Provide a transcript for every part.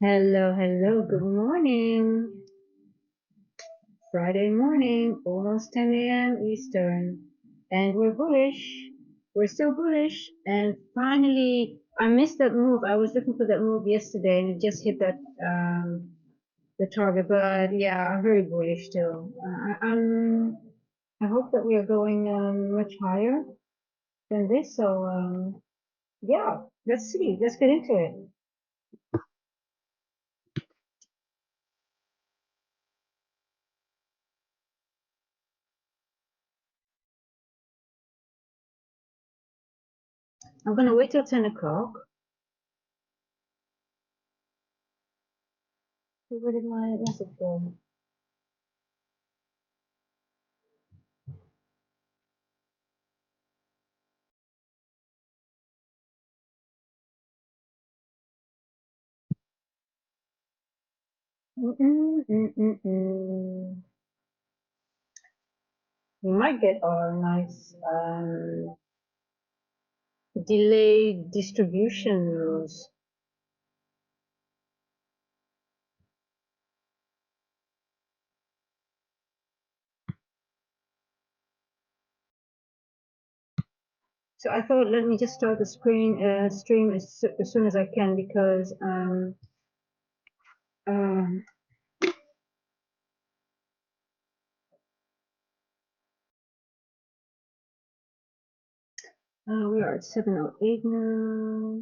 Hello, hello, good morning. Friday morning, almost 10 a.m. Eastern. And we're bullish. We're still bullish. And finally, I missed that move. I was looking for that move yesterday and it just hit that the target. But yeah, I'm very bullish still. I hope that we are going much higher than this. So yeah, let's see. Let's get into it. I'm gonna wait till 10 o'clock. Where did my message go? We might get our nice delayed distribution rules. So I thought, let me just start the stream as soon as I can because um, we are at 7:08 now.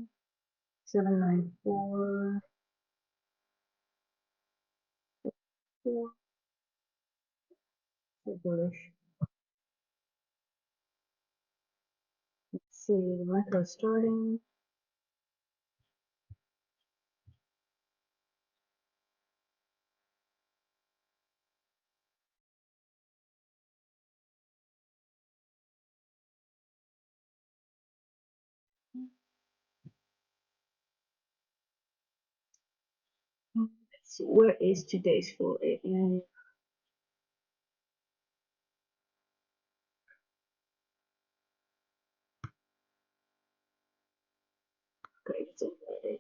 794. So bullish. Let's see the micro starting. Let's see, where is today's 4 a.m.? Okay, it's inverted.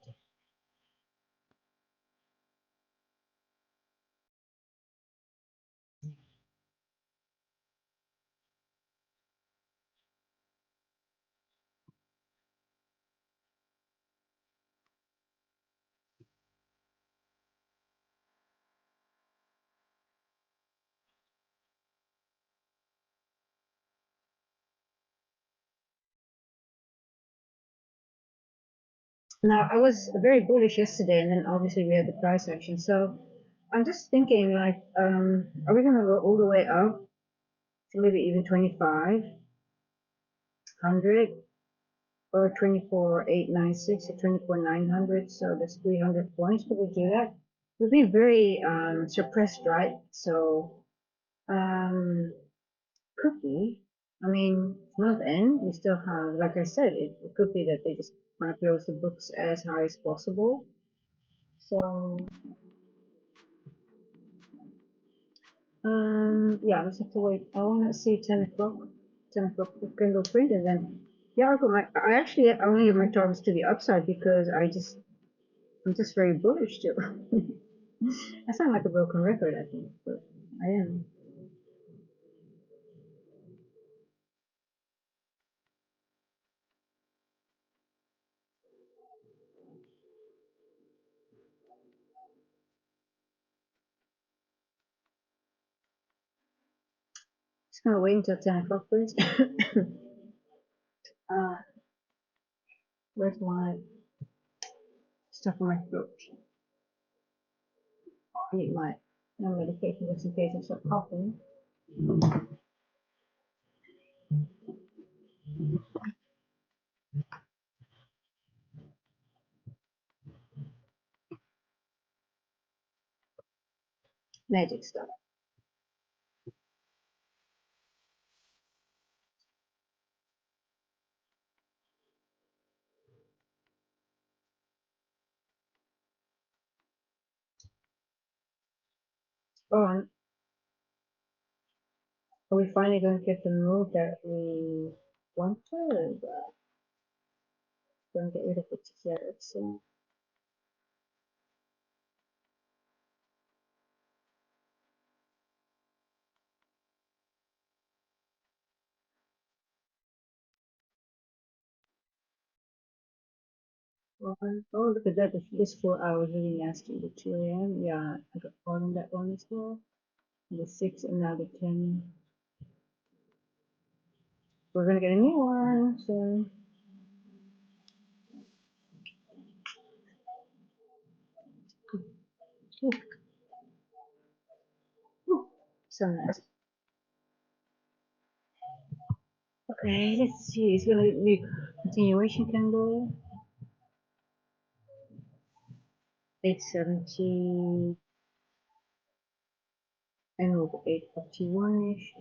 Now, I was very bullish yesterday, and then obviously we had the price action. So I'm just thinking, like, are we gonna go all the way up to maybe even 2,500 or 24,896 or 24,900? So that's 300 points. Could we do that? It would be very suppressed, right? So could be. I mean, month end, we still have, like I said, it could be that they just want to close the books as high as possible. So yeah, I just have to wait. I want to see 10 o'clock. 10 o'clock candle print, and then yeah, I actually only have my targets to the upside because I'm just very bullish still. I sound like a broken record, I think, but I am. Just gonna wait until 10 o'clock, please. uh, where's my stuff in my throat? I need my medication just in case I start coughing. Magic stuff. Oh, are we finally going to get the move that we wanted? Going to get rid of the tickets. Oh, look at that. This 4 hours really nasty. The 2 a.m. Yeah, I got caught on that one as well. The 6 and now the 10. We're gonna get a new one soon. Ooh, ooh, so nice. Okay, let's see. It's gonna be continuation candle. 870 and over 851-ish.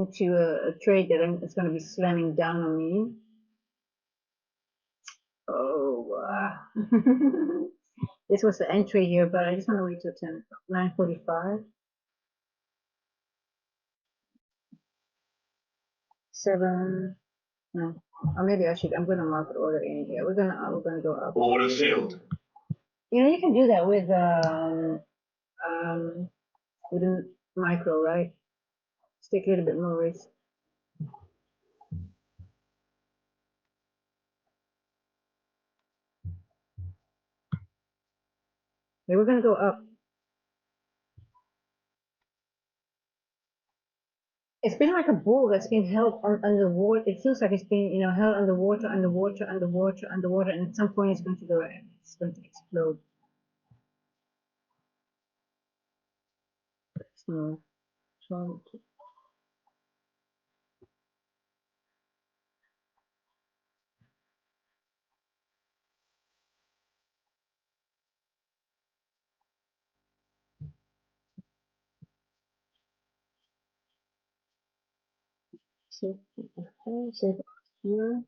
into a trade that it's going to be slamming down on me. Oh, this was the entry here, but I just want to wait till 9:45. 7. No, or maybe I'm going to market order in here. We're gonna go up. Order filled. You know, you can do that with a micro, right? Just take a little bit more risk. Okay, we're gonna go up. It's been like a ball that's been held under water. It feels like it's been, held underwater, underwater, underwater, underwater, and at some point it's going to go. It's going to explode. So, so save here.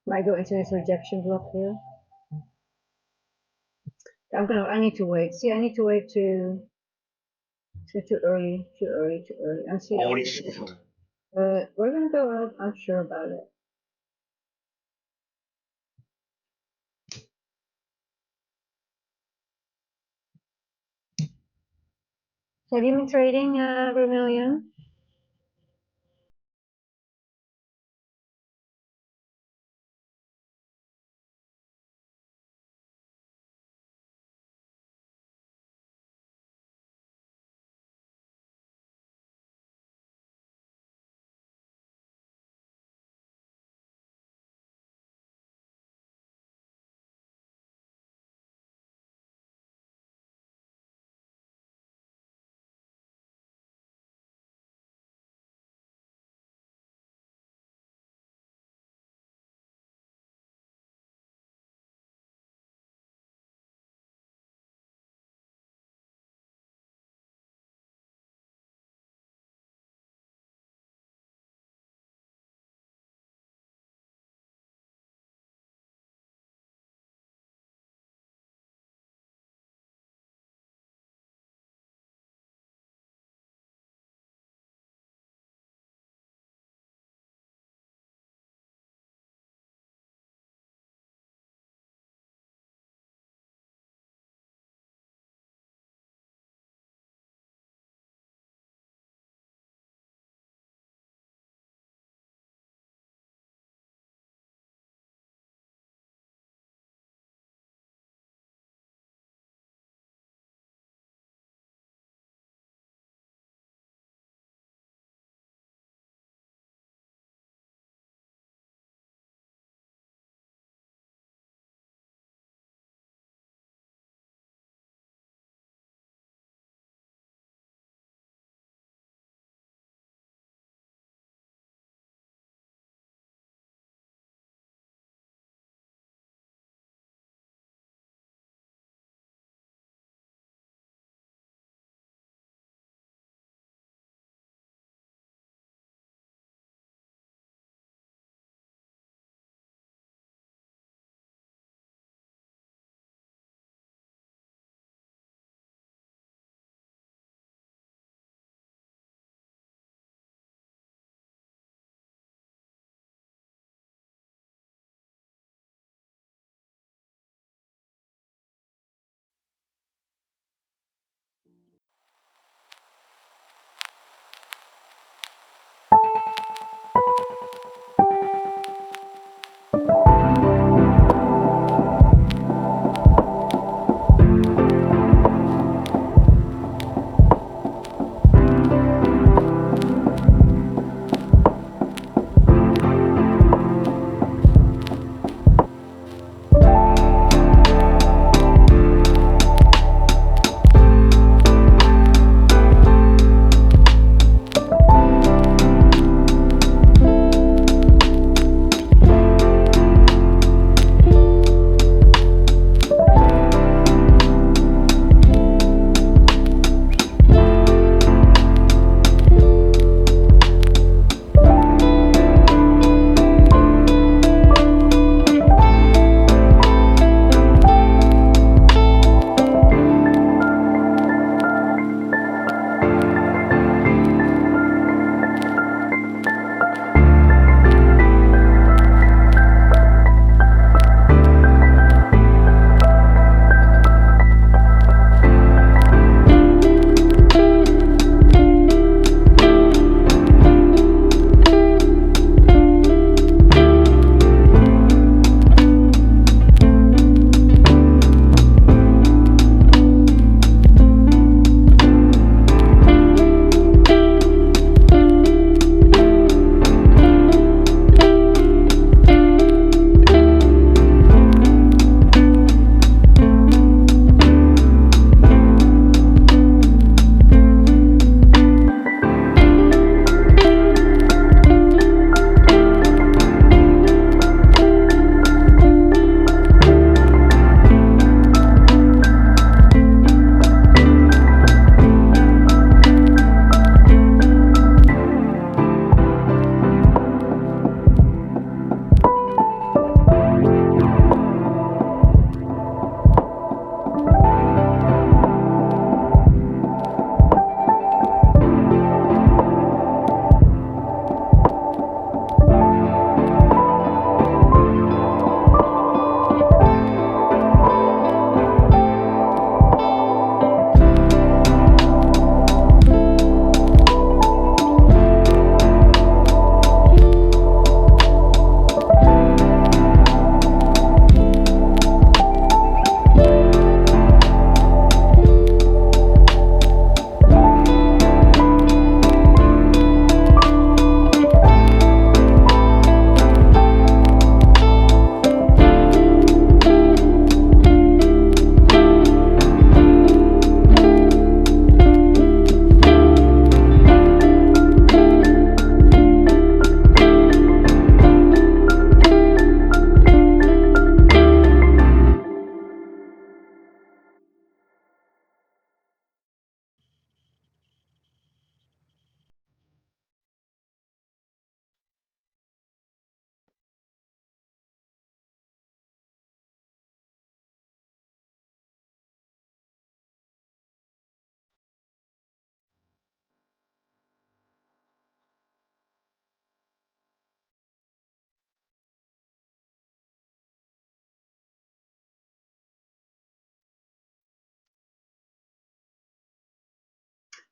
Might go into this rejection block here. I need to wait. See, I need to wait too early, too early, too early. And see, Order filled. we're gonna go up. I'm sure about it. So have you been trading, Vermilion?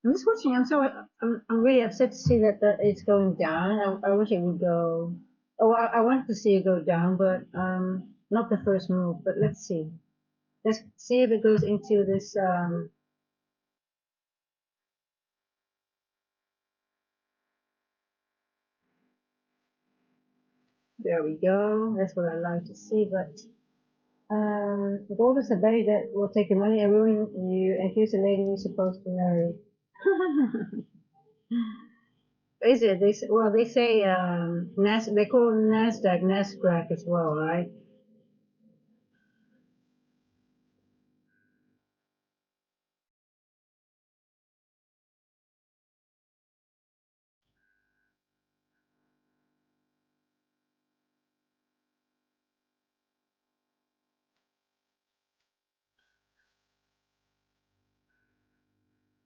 I'm just watching. I'm really upset to see that it's going down. I wish it would go. Oh, I wanted to see it go down, but not the first move. But let's see. Let's see if it goes into this. There we go. That's what I like to see. But gold is a berry that will take your money and ruin you and here's a lady you're supposed to marry. Is it? Well, they say they call Nasdaq Nasdaq as well, right?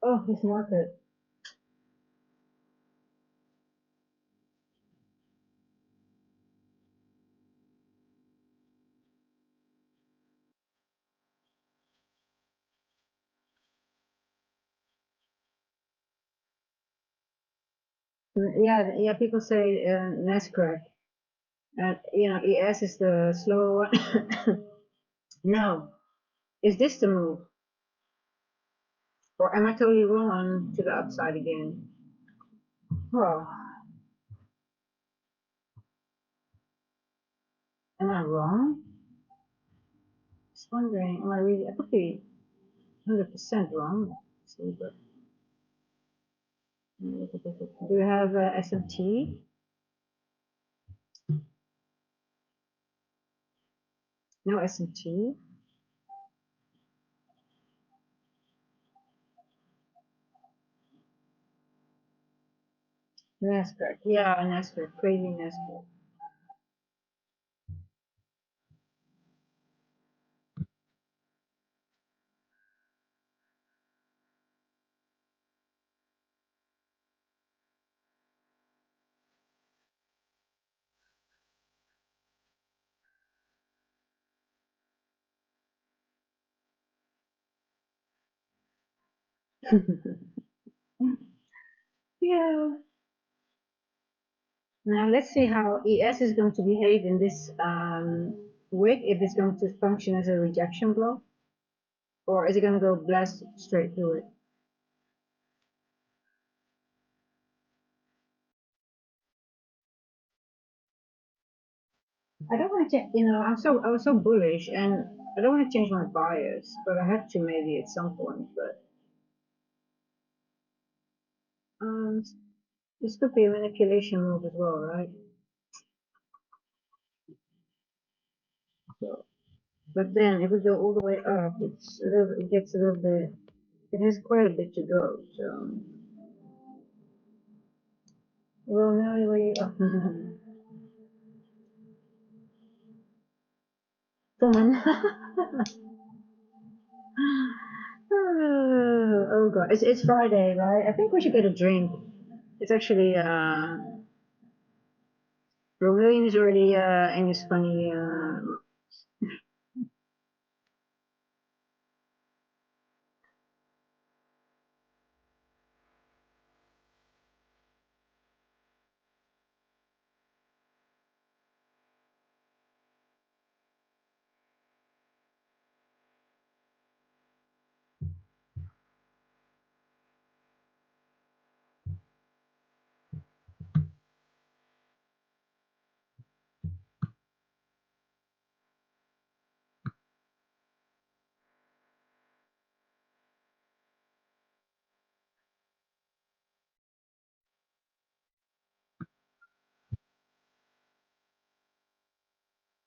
Oh, his market. Yeah, yeah. People say Nasdaq, and ES is the slower one. No, is this the move, or am I totally wrong to the upside again? Oh, am I wrong? Just wondering. Am I really? I could be 100% wrong. See, but do you have SMT? No SMT. Nasdaq. Yeah, Nasdaq. Crazy Nasdaq. Yeah. Now let's see how ES is going to behave in this wick. If it's going to function as a rejection blow, or is it going to go blast straight through it? I don't want to change. I was so bullish, and I don't want to change my bias, but I have to maybe at some point. But um, this could be a manipulation move as well, right? So, but then if we go all the way up, it gets a little bit. It has quite a bit to go. So, well, now we. Come on. Oh god, it's Friday, right? I think we should get a drink. It's actually Romillion is already in his funny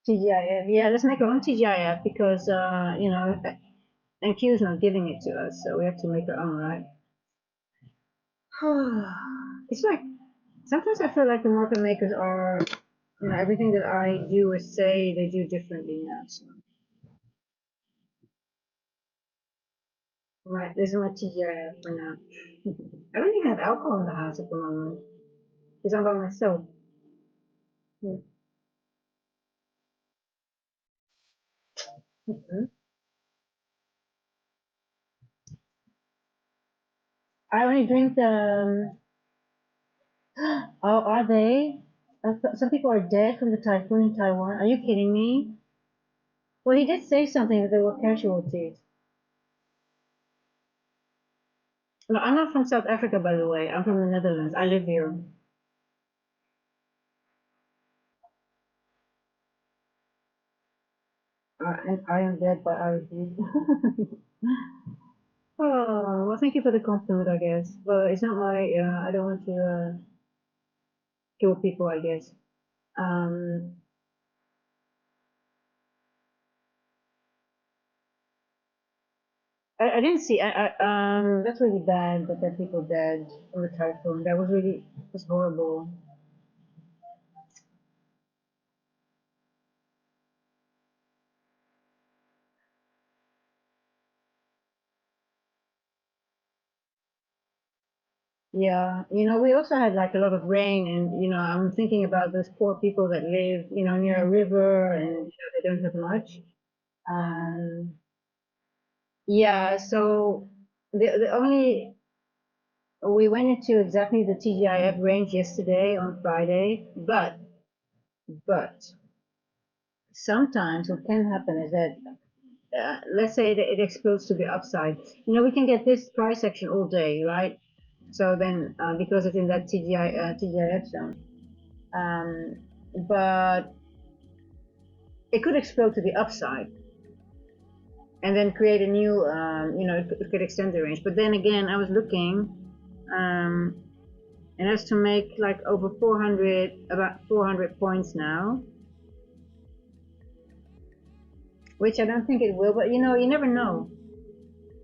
TGIF. Yeah, let's make our own TGIF because NQ is not giving it to us, so we have to make our own, right? It's like sometimes I feel like the market makers are, everything that I do or say they do differently now. So. Right, this is my TGIF for now. I don't even have alcohol in the house at the moment because I'm by myself. Mhm. I only drink the. Oh, are they? Some people are dead from the typhoon in Taiwan. Are you kidding me? Well, he did say something that there were casualties. No, I'm not from South Africa, by the way. I'm from the Netherlands. I live here. And I am dead by allergies. Oh, well, thank you for the compliment, I guess. But it's not my, I don't want to kill people, I guess. Um, I didn't see, that's really bad that there are people dead from the typhoon. That was really, was horrible. Yeah, we also had like a lot of rain, and I'm thinking about those poor people that live, near a river, and they don't have much. Um, yeah, so the only we went into exactly the TGIF range yesterday on Friday, but sometimes what can happen is that let's say that it explodes to the upside. We can get this price action all day, right? So then because it's in that TGIF zone. Um, but it could explode to the upside and then create a new, it could extend the range. But then again, I was looking, um, it has to make like over 400, about 400 points now, which I don't think it will, but you never know.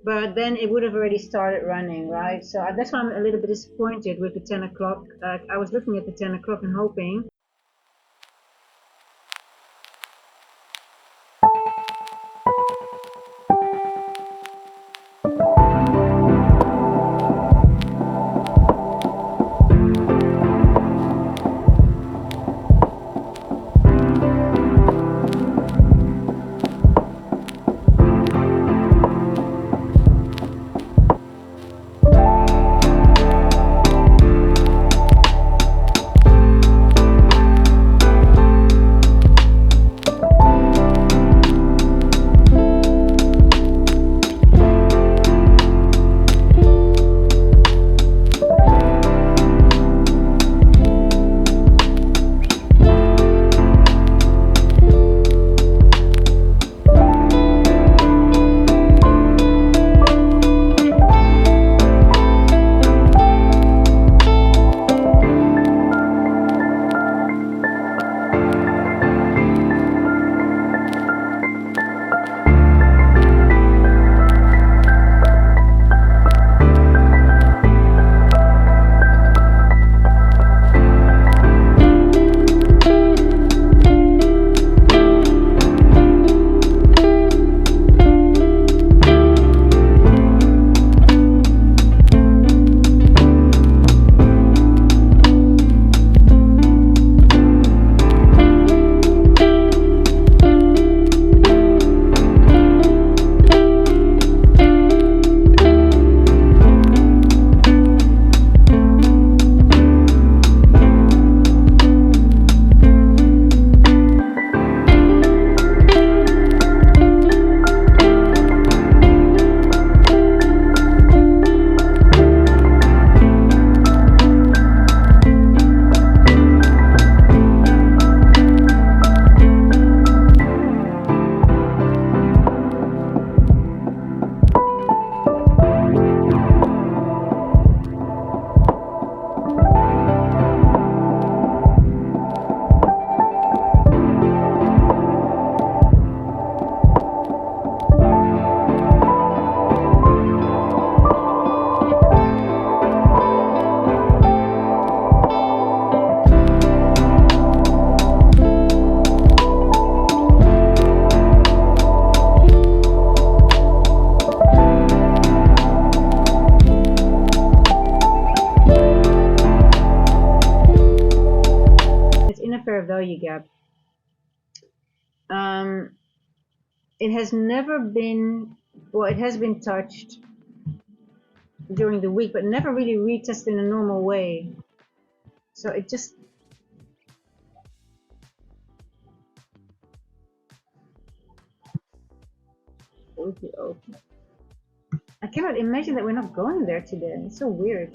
But then it would have already started running, right? So that's why I'm a little bit disappointed with the 10 o'clock. I was looking at the 10 o'clock and hoping. It's in a fair value gap. Um, it has never been, well, it has been touched during the week, but never really retest in a normal way. So it just okay, okay. I cannot imagine that we're not going there today. It's so weird.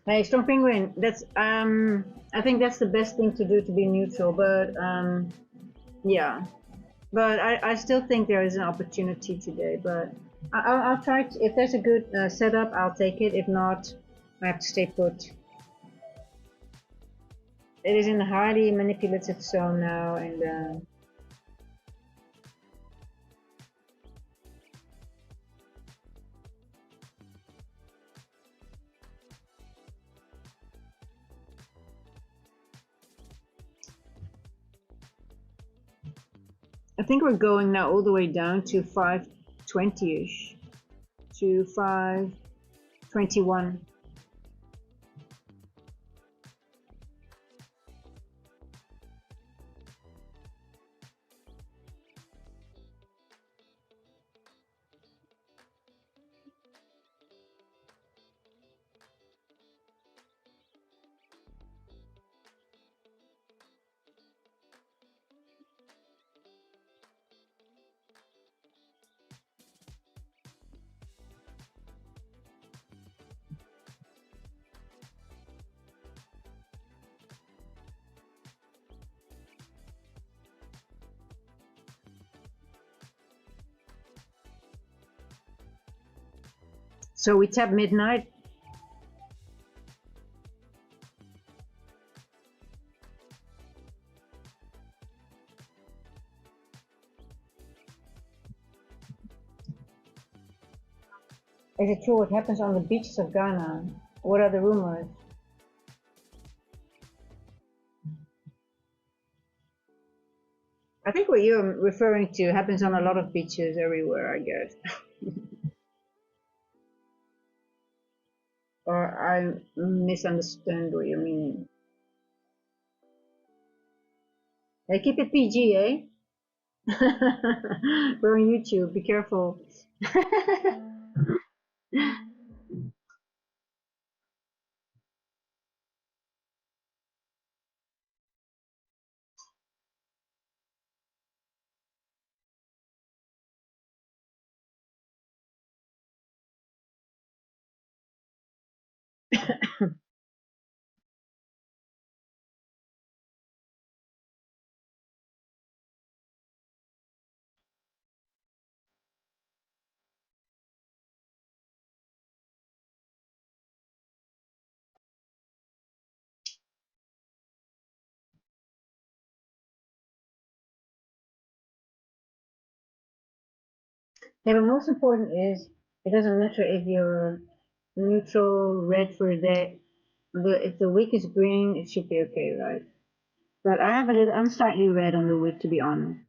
Hey, Strong Penguin, that's I think that's the best thing to do, to be neutral, but yeah. But I still think there is an opportunity today, but I'll try to, if there's a good setup, I'll take it. If not, I have to stay put. It is in a highly manipulative zone now, and I think we're going now all the way down to 520-ish, to 521. So we tap midnight. Is it true what happens on the beaches of Ghana? What are the rumors? I think what you're referring to happens on a lot of beaches everywhere, I guess. Or I misunderstand what you mean. Hey, keep it PG, eh? We're on YouTube, be careful. Yeah, but most important is it doesn't matter if you're neutral, red for that. If the wick is green, it should be okay, right? But I have a little, I'm slightly red on the wick, to be honest.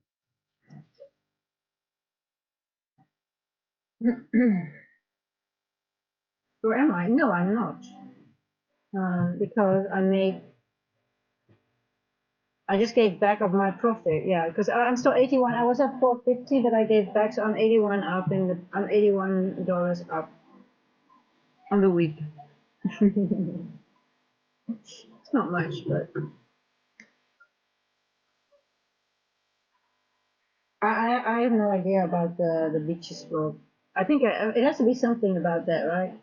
Or am I? No, I'm not. Because I just gave back of my profit. Yeah, because I'm still 81. I was at 450, but I gave back, so I'm 81 up I'm $81 up on the week. It's not much, but I have no idea about the beaches float. I think it has to be something about that, right?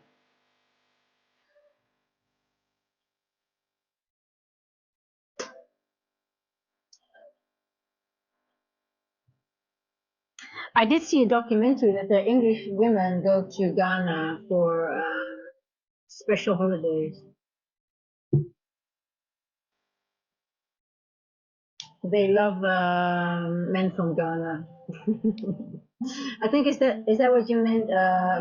I did see a documentary that the English women go to Ghana for special holidays. They love men from Ghana. I think is that what you meant,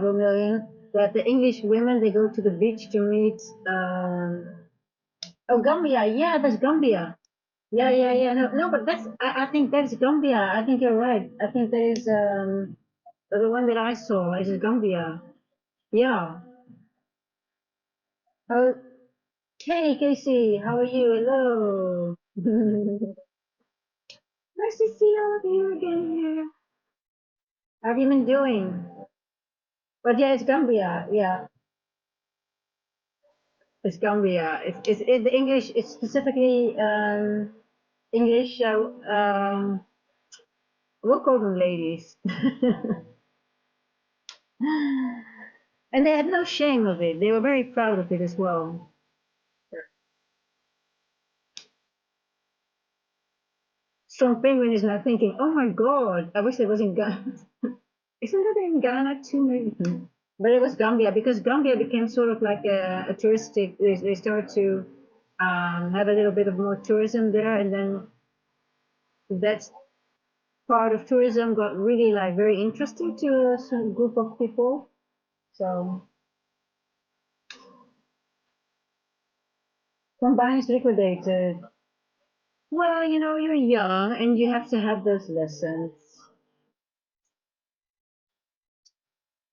Romillion? That the English women they go to the beach to meet. Oh, Gambia. Yeah, that's Gambia. Yeah, yeah, yeah. No, no, but I think that's Gambia. I think you're right. I think that is the one that I saw is Gambia. Yeah. Okay, Casey, how are you? Hello. Nice to see all of you again here. How have you been doing? But yeah, it's Gambia. Yeah, it's Gambia. The English. It's specifically English. We'll call them ladies. And they had no shame of it. They were very proud of it as well. Some penguin is not thinking, oh my god, I wish it was in Ghana. Isn't that in Ghana too? Maybe? But it was Gambia because Gambia became sort of like a touristic. They started to have a little bit of more tourism there, and then that part of tourism got really like very interesting to some group of people. So combine is liquidated. Well, you know, you're young and you have to have those lessons.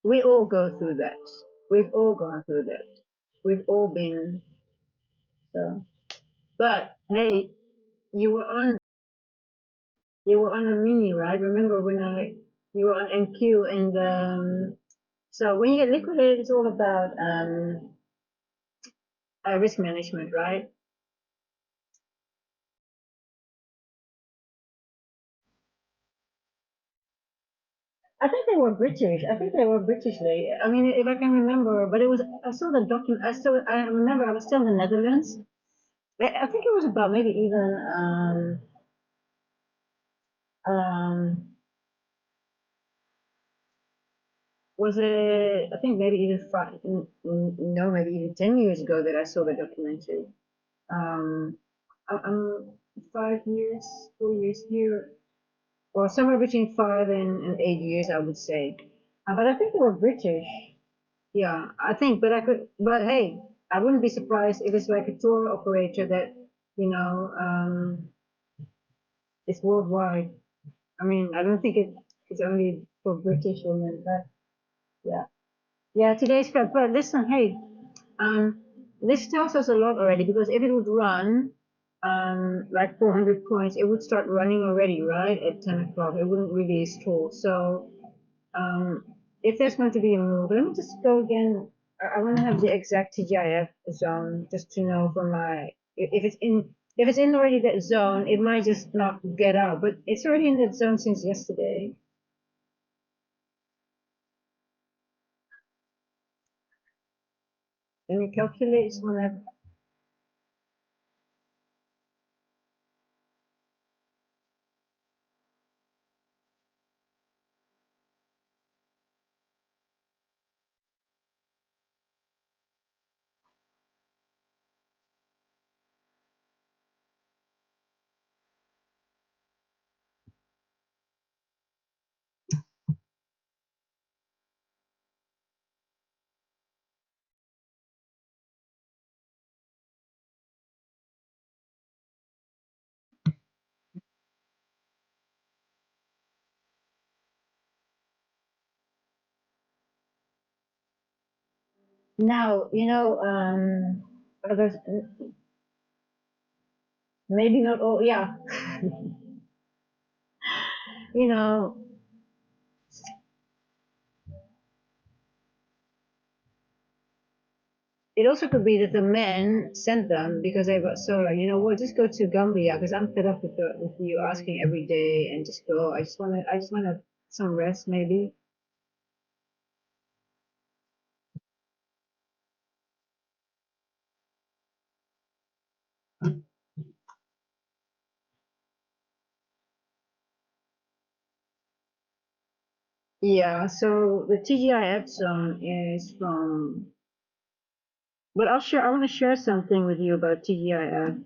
We all go through that. We've all gone through that. We've all been so. But hey, you were on you were on a mini, right? Remember when I you were on NQ and so when you get liquidated, it's all about risk management, right? I think they were British. I think they were British. I mean, if I can remember, but it was. I saw the document. I remember. I was still in the Netherlands. I think it was about maybe even um was it? I think maybe even five. No, maybe even 10 years ago that I saw the documentary. Um, I'm 5 years, 4 years here, or somewhere between 5 and 8 years, I would say. But I think they were British. Yeah, I think, but I could, but hey, I wouldn't be surprised if it's like a tour operator that, you know, is worldwide. I mean, I don't think it's only for British women, but yeah. Yeah, today's good. But listen, hey, um, this tells us a lot already because if it would run, like 400 points, it would start running already, right? At 10 o'clock. It wouldn't really stall. So, um, if there's going to be a move, let me just go again. I want to have the exact TGIF zone just to know for my if it's in already that zone, it might just not get out, but it's already in that zone since yesterday. Let me calculate. Just want to now. Others, maybe not all. Yeah, you know, it also could be that the men sent them because they got so like, we'll just go to Gambia because I'm fed up with you asking every day and just go. I just wanna some rest maybe. Yeah, so the TGIF zone is from, but I want to share something with you about TGIF.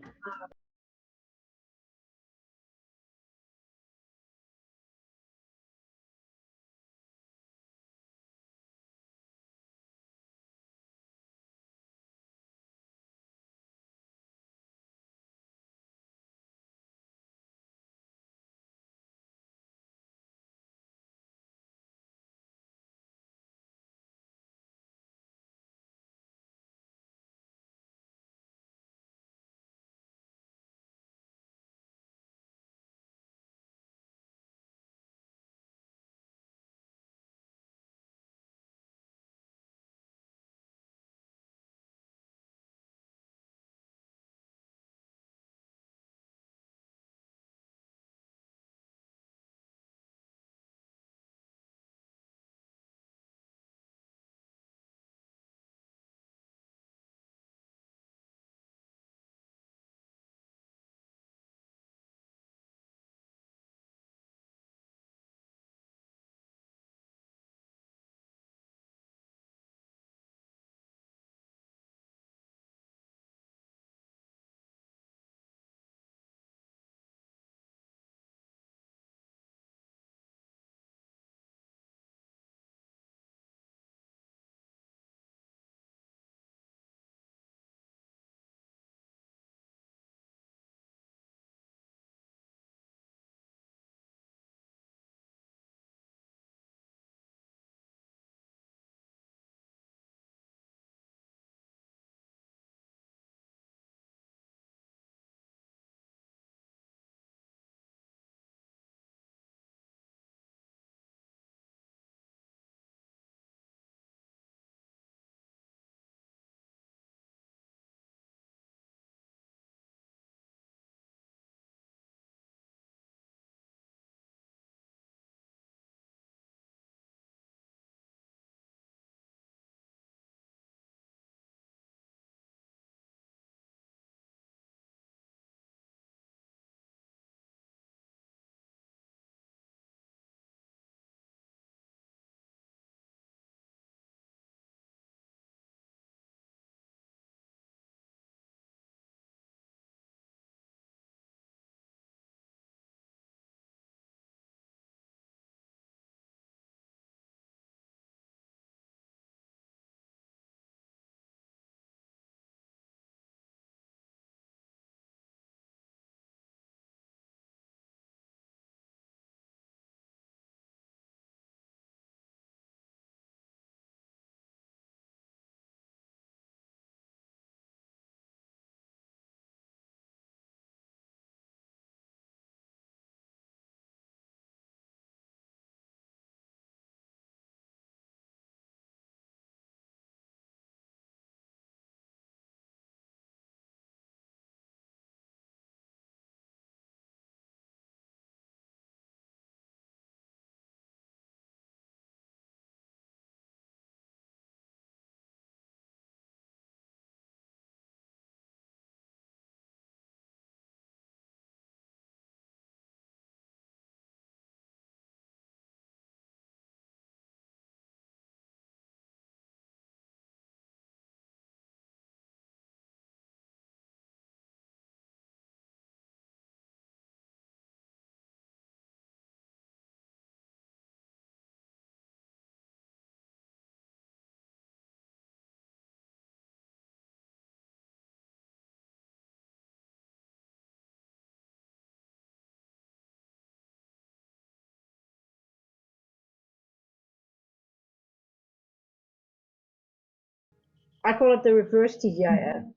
I call it the reverse TGIF.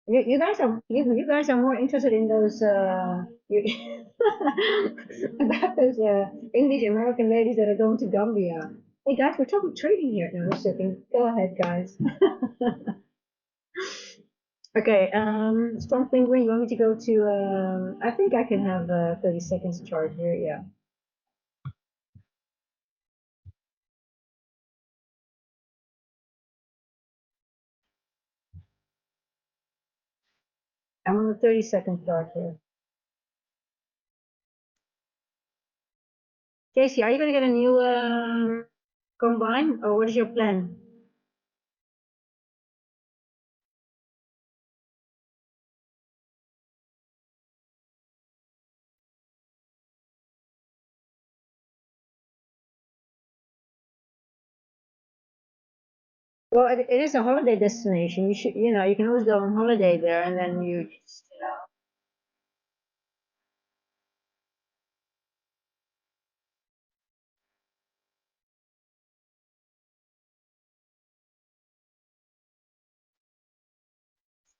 You guys are you guys are more interested in those about those English American ladies that are going to Gambia. Hey guys, we're talking trading here. No, just joking. Go ahead, guys. Okay, Storm Penguin, you want me to go to I think I can have 30 seconds chart here, yeah. I'm on the 30-second chart here. Casey, are you gonna get a new combine or what is your plan? Well, it is a holiday destination. You should, you know, you can always go on holiday there, and then you just,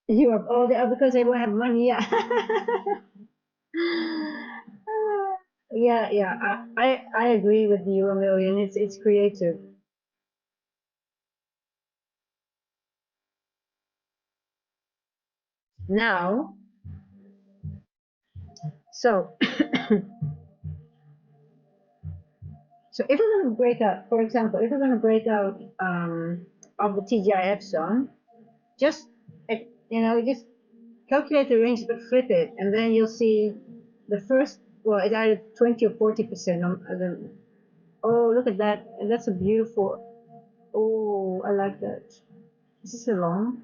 Europe. Oh, because they will have money. Yeah. Yeah, yeah. I agree with you, Million. It's creative. Now, so so if we're going to break out, for example, if we're going to break out of the TGIF zone, just you know, just calculate the range but flip it, and then you'll see the first. Well, it's either 20 or 40%. Oh, look at that! And that's a beautiful. Oh, I like that. Is this a long?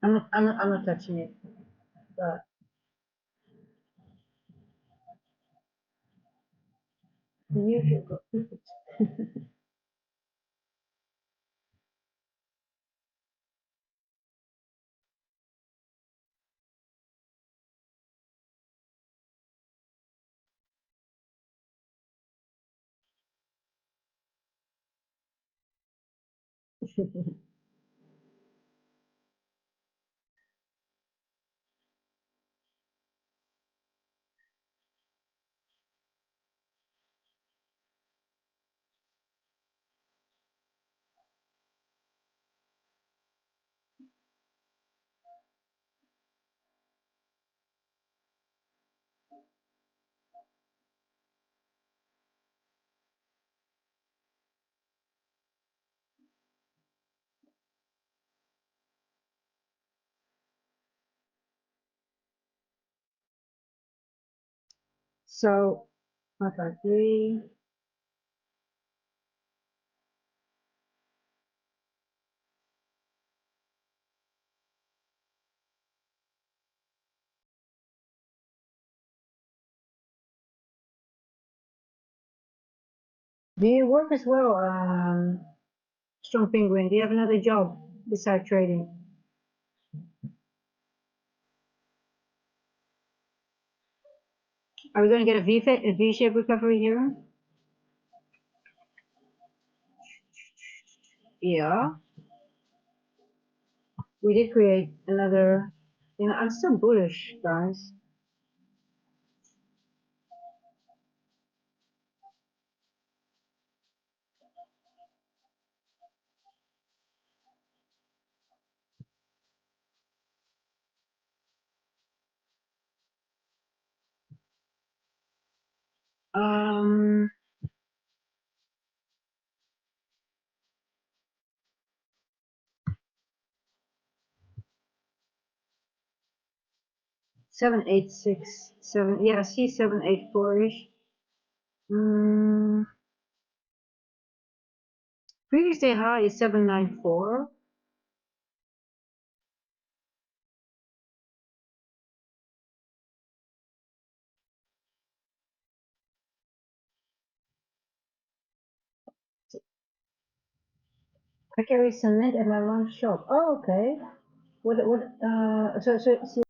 I'm not touching it. But you should go. So, okay, three. Do you work as well, Strong Penguin? Do you have another job besides trading? Are we going to get a V-shaped recovery here? Yeah, we did create another. You know, I'm still bullish, guys. Um, 786, yeah, C 784-ish. Mm, previous day high is 794. I carry cement at my lunch shop. Oh, okay. what so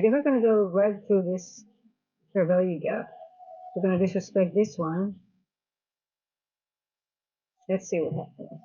if we're gonna go right through this fair value gap, we're gonna disrespect this one. Let's see what happens.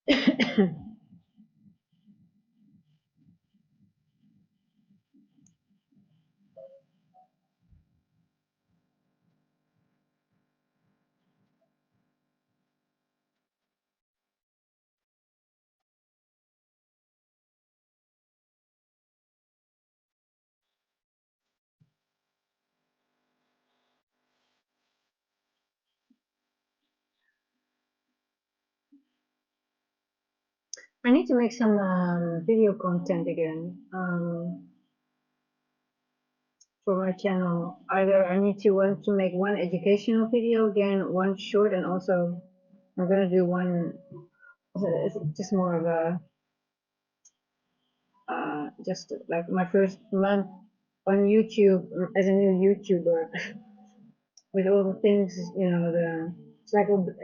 I need to make some video content again for my channel. Either I need to want to make one educational video again, one short, and also I'm gonna do one. It's just more of a just like my first month on YouTube as a new YouTuber with all the things, you know,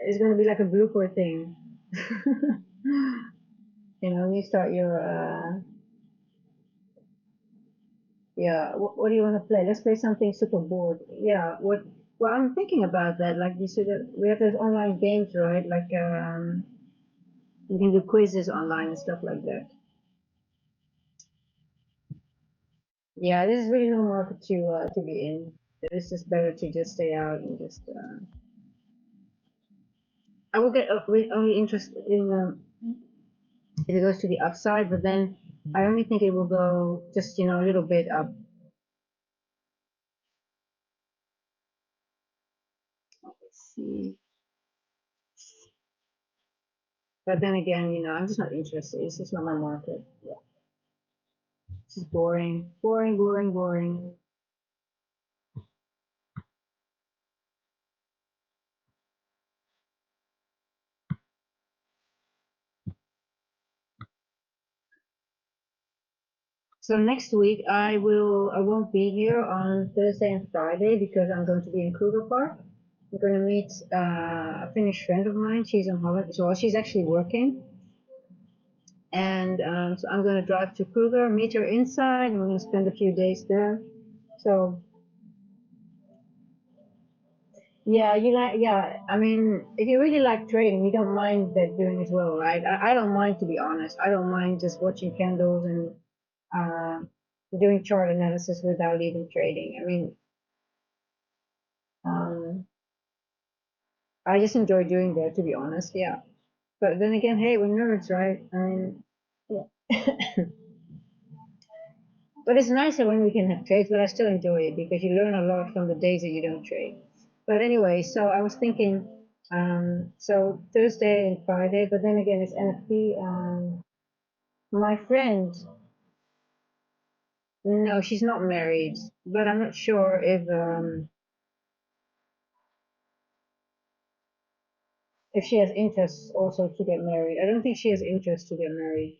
it's gonna be like a blooper thing. You know, you start your yeah. What do you want to play? Let's play something super bored. Yeah. What? Well, I'm thinking about that. Like you said, we have those online games, right? Like you can do quizzes online and stuff like that. Yeah, this is really no market to be in. It's just better to just stay out and just. I will get only interested in if it goes to the upside, but then I only think it will go just a little bit up. Let's see. But then again, I'm just not interested. It's just not my market. Yeah. It's just boring, boring, boring, boring. So next week I won't be here on Thursday and Friday because I'm going to be in Kruger Park. I'm going to meet a Finnish friend of mine. She's on holiday, so she's actually working, and so I'm going to drive to Kruger, meet her inside, and we're going to spend a few days there. So yeah, yeah. I mean, if you really like trading, you don't mind that doing as well, right? I don't mind, to be honest. I don't mind just watching candles and uh, doing chart analysis without even trading. I mean, um, I just enjoy doing that, to be honest. Yeah. But then again, hey, we're nerds, right? I mean, yeah. But it's nicer when we can have trades, but I still enjoy it because you learn a lot from the days that you don't trade. But anyway, so I was thinking, so Thursday and Friday, but then again, it's NFP. My friend, no, she's not married, but I'm not sure if she has interest also to get married. I don't think she has interest to get married.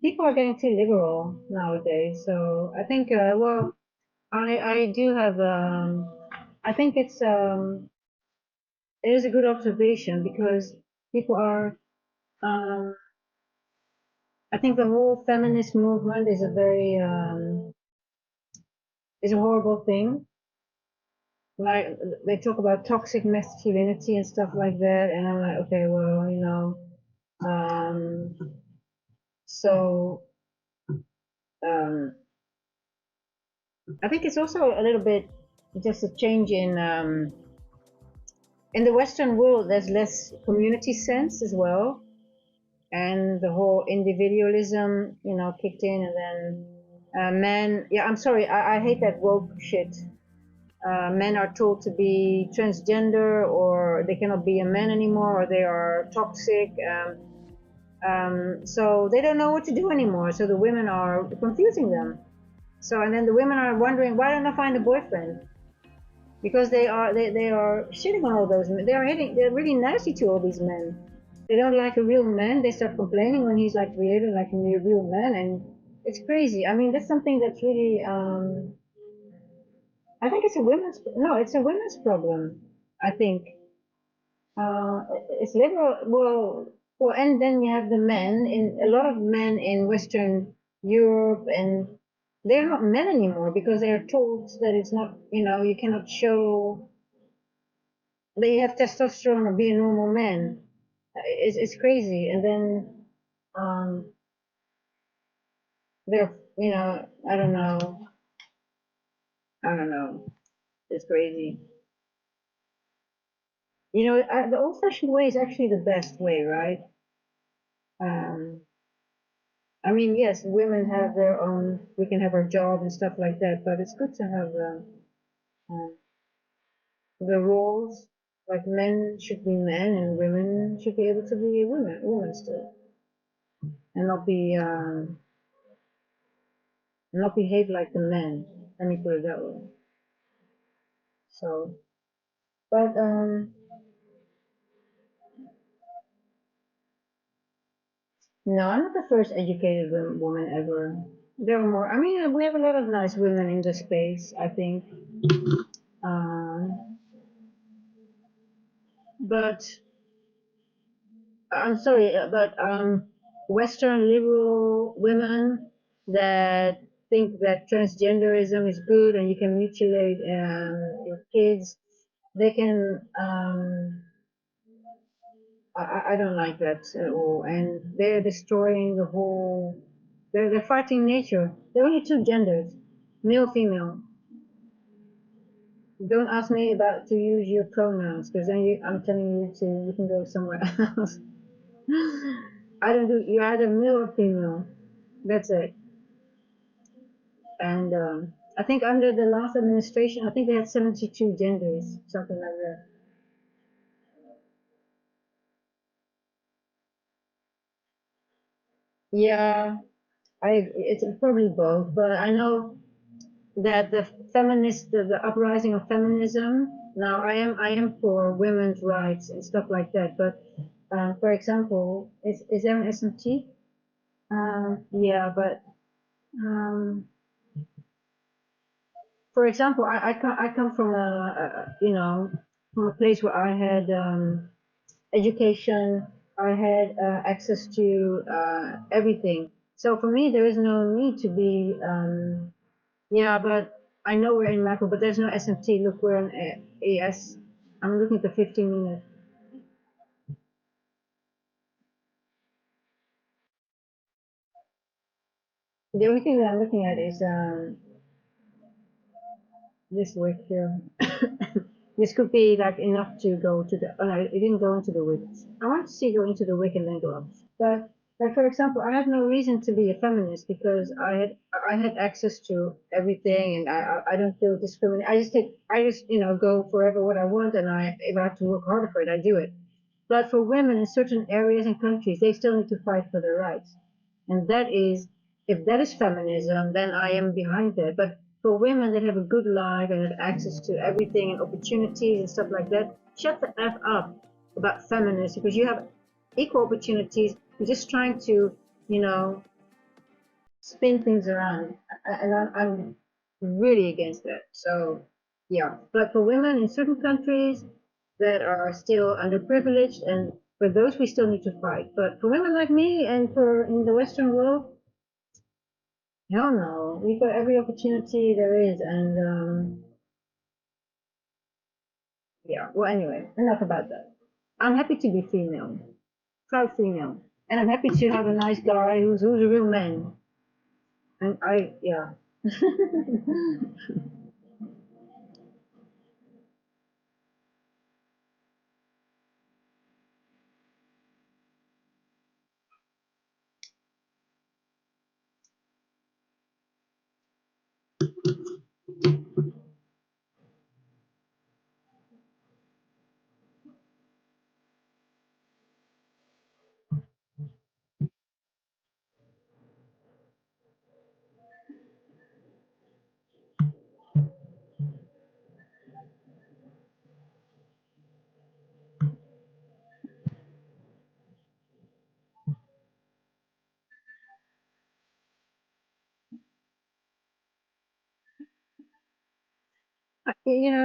People are getting too liberal nowadays, so I think, well, I do have, I think it is a good observation because people are, um, I think the whole feminist movement is is a horrible thing. Like they talk about toxic masculinity and stuff like that, and I'm like, okay, well, um, so um, I think it's also a little bit just a change in In the Western world, there's less community sense as well, and the whole individualism, kicked in, and then men. Yeah, I'm sorry, I hate that woke shit. Men are told to be transgender, or they cannot be a man anymore, or they are toxic. So they don't know what to do anymore. So the women are confusing them. So and then the women are wondering, why don't I find a boyfriend? Because they are shitting on all those men. They're really nasty to all these men. They don't like a real man. They start complaining when he's like created like a real man, and it's crazy. I mean, that's something that's really I think it's a women's problem. I think it's liberal. Well, and then you have the men in a lot of men in Western Europe, and they're not men anymore because they are told that it's not. You cannot show they have testosterone or be a normal man. It's crazy, and then um, they're I don't know, I don't know. It's crazy. The old-fashioned way is actually the best way, right? Um, I mean, yes, women have their own. We can have our job and stuff like that, but it's good to have uh, the roles. Like men should be men, and women should be able to be women still, and not behave like the men. Let me put it that way. So, but no, I'm not the first educated woman ever. There are more. I mean, we have a lot of nice women in the space, I think. Um, but I'm sorry, but Western liberal women that think that transgenderism is good and you can mutilate your kids, they can. I don't like that at all, and they're destroying the whole. They're fighting nature. There are only two genders, male, female. Don't ask me about to use your pronouns, because then I'm telling you you can go somewhere else. I don't do. You're either male or female. That's it. And I think under the last administration, I think they had 72 genders, something like that. Yeah, it's probably both, but I know that the uprising of feminism. Now, I am for women's rights and stuff like that. But for example, is there an SMT? Yeah, but um, for example, I come from from a place where I had education. I had access to everything. So for me, there is no need to be. Yeah, but I know we're in macro, but there's no SMT. Look, we're in AS. I'm looking at the 15 minutes. The only thing that I'm looking at is this wick here. This could be like enough to go to the. Oh no, it didn't go into the wick. I want to see go into the wick and then go up. But like for example, I have no reason to be a feminist because I had access to everything, and I don't feel discriminated. I just go forever what I want, and if I have to work harder for it, I do it. But for women in certain areas and countries, they still need to fight for their rights. And if that is feminism, then I am behind that. But for women that have a good life and have access to everything and opportunities and stuff like that, shut the F up about feminism because you have equal opportunities. You're just trying to, you know, spin things around. And I'm really against that. So, yeah. But for women in certain countries that are still underprivileged, and for those we still need to fight. But for women like me and for in the Western world, hell no. We've got every opportunity there is, and yeah. Well, anyway, enough about that. I'm happy to be female, proud female, and I'm happy to have a nice guy who's a real man. And yeah.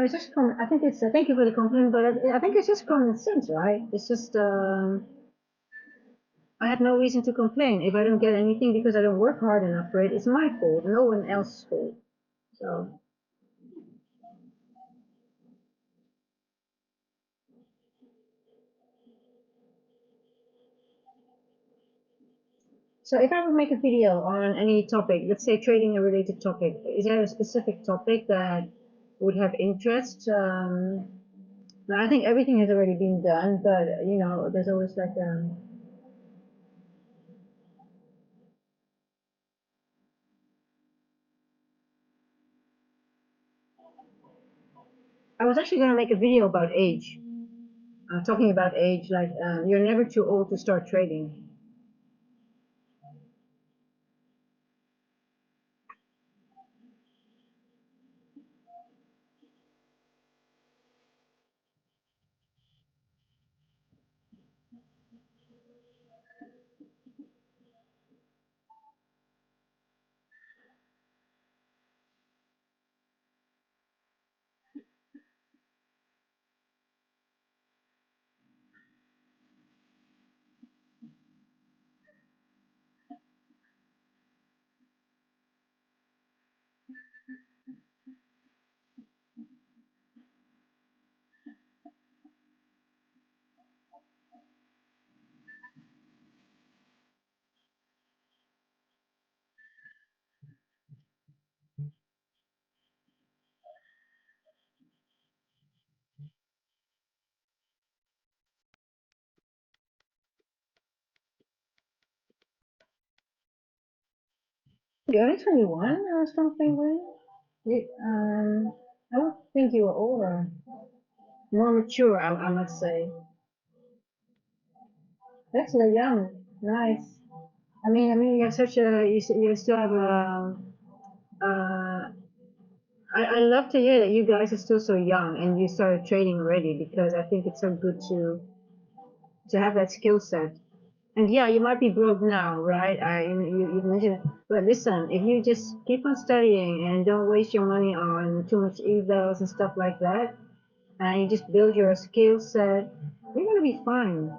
it's just common. I think it's. Thank you for the compliment, but I think it's just common sense, right? It's just. I have no reason to complain if I don't get anything because I don't work hard enough for it. It's my fault, no one else's fault. So, so if I would make a video on any topic, let's say trading a related topic, is there a specific topic that would have interest? I think everything has already been done, but there's always like I was actually going to make a video about age, talking about age, like you're never too old to start trading. You're only 21 or something, right? I would think you were older, more mature, I must say. That's so young. Nice. You have such a, you still have a, uh, I love to hear that you guys are still so young and you started trading already because I think it's so good to have that skill set. And yeah, you might be broke now, right? You mentioned, but listen, if you just keep on studying and don't waste your money on too much evals and stuff like that, and you just build your skill set, you're gonna be fine.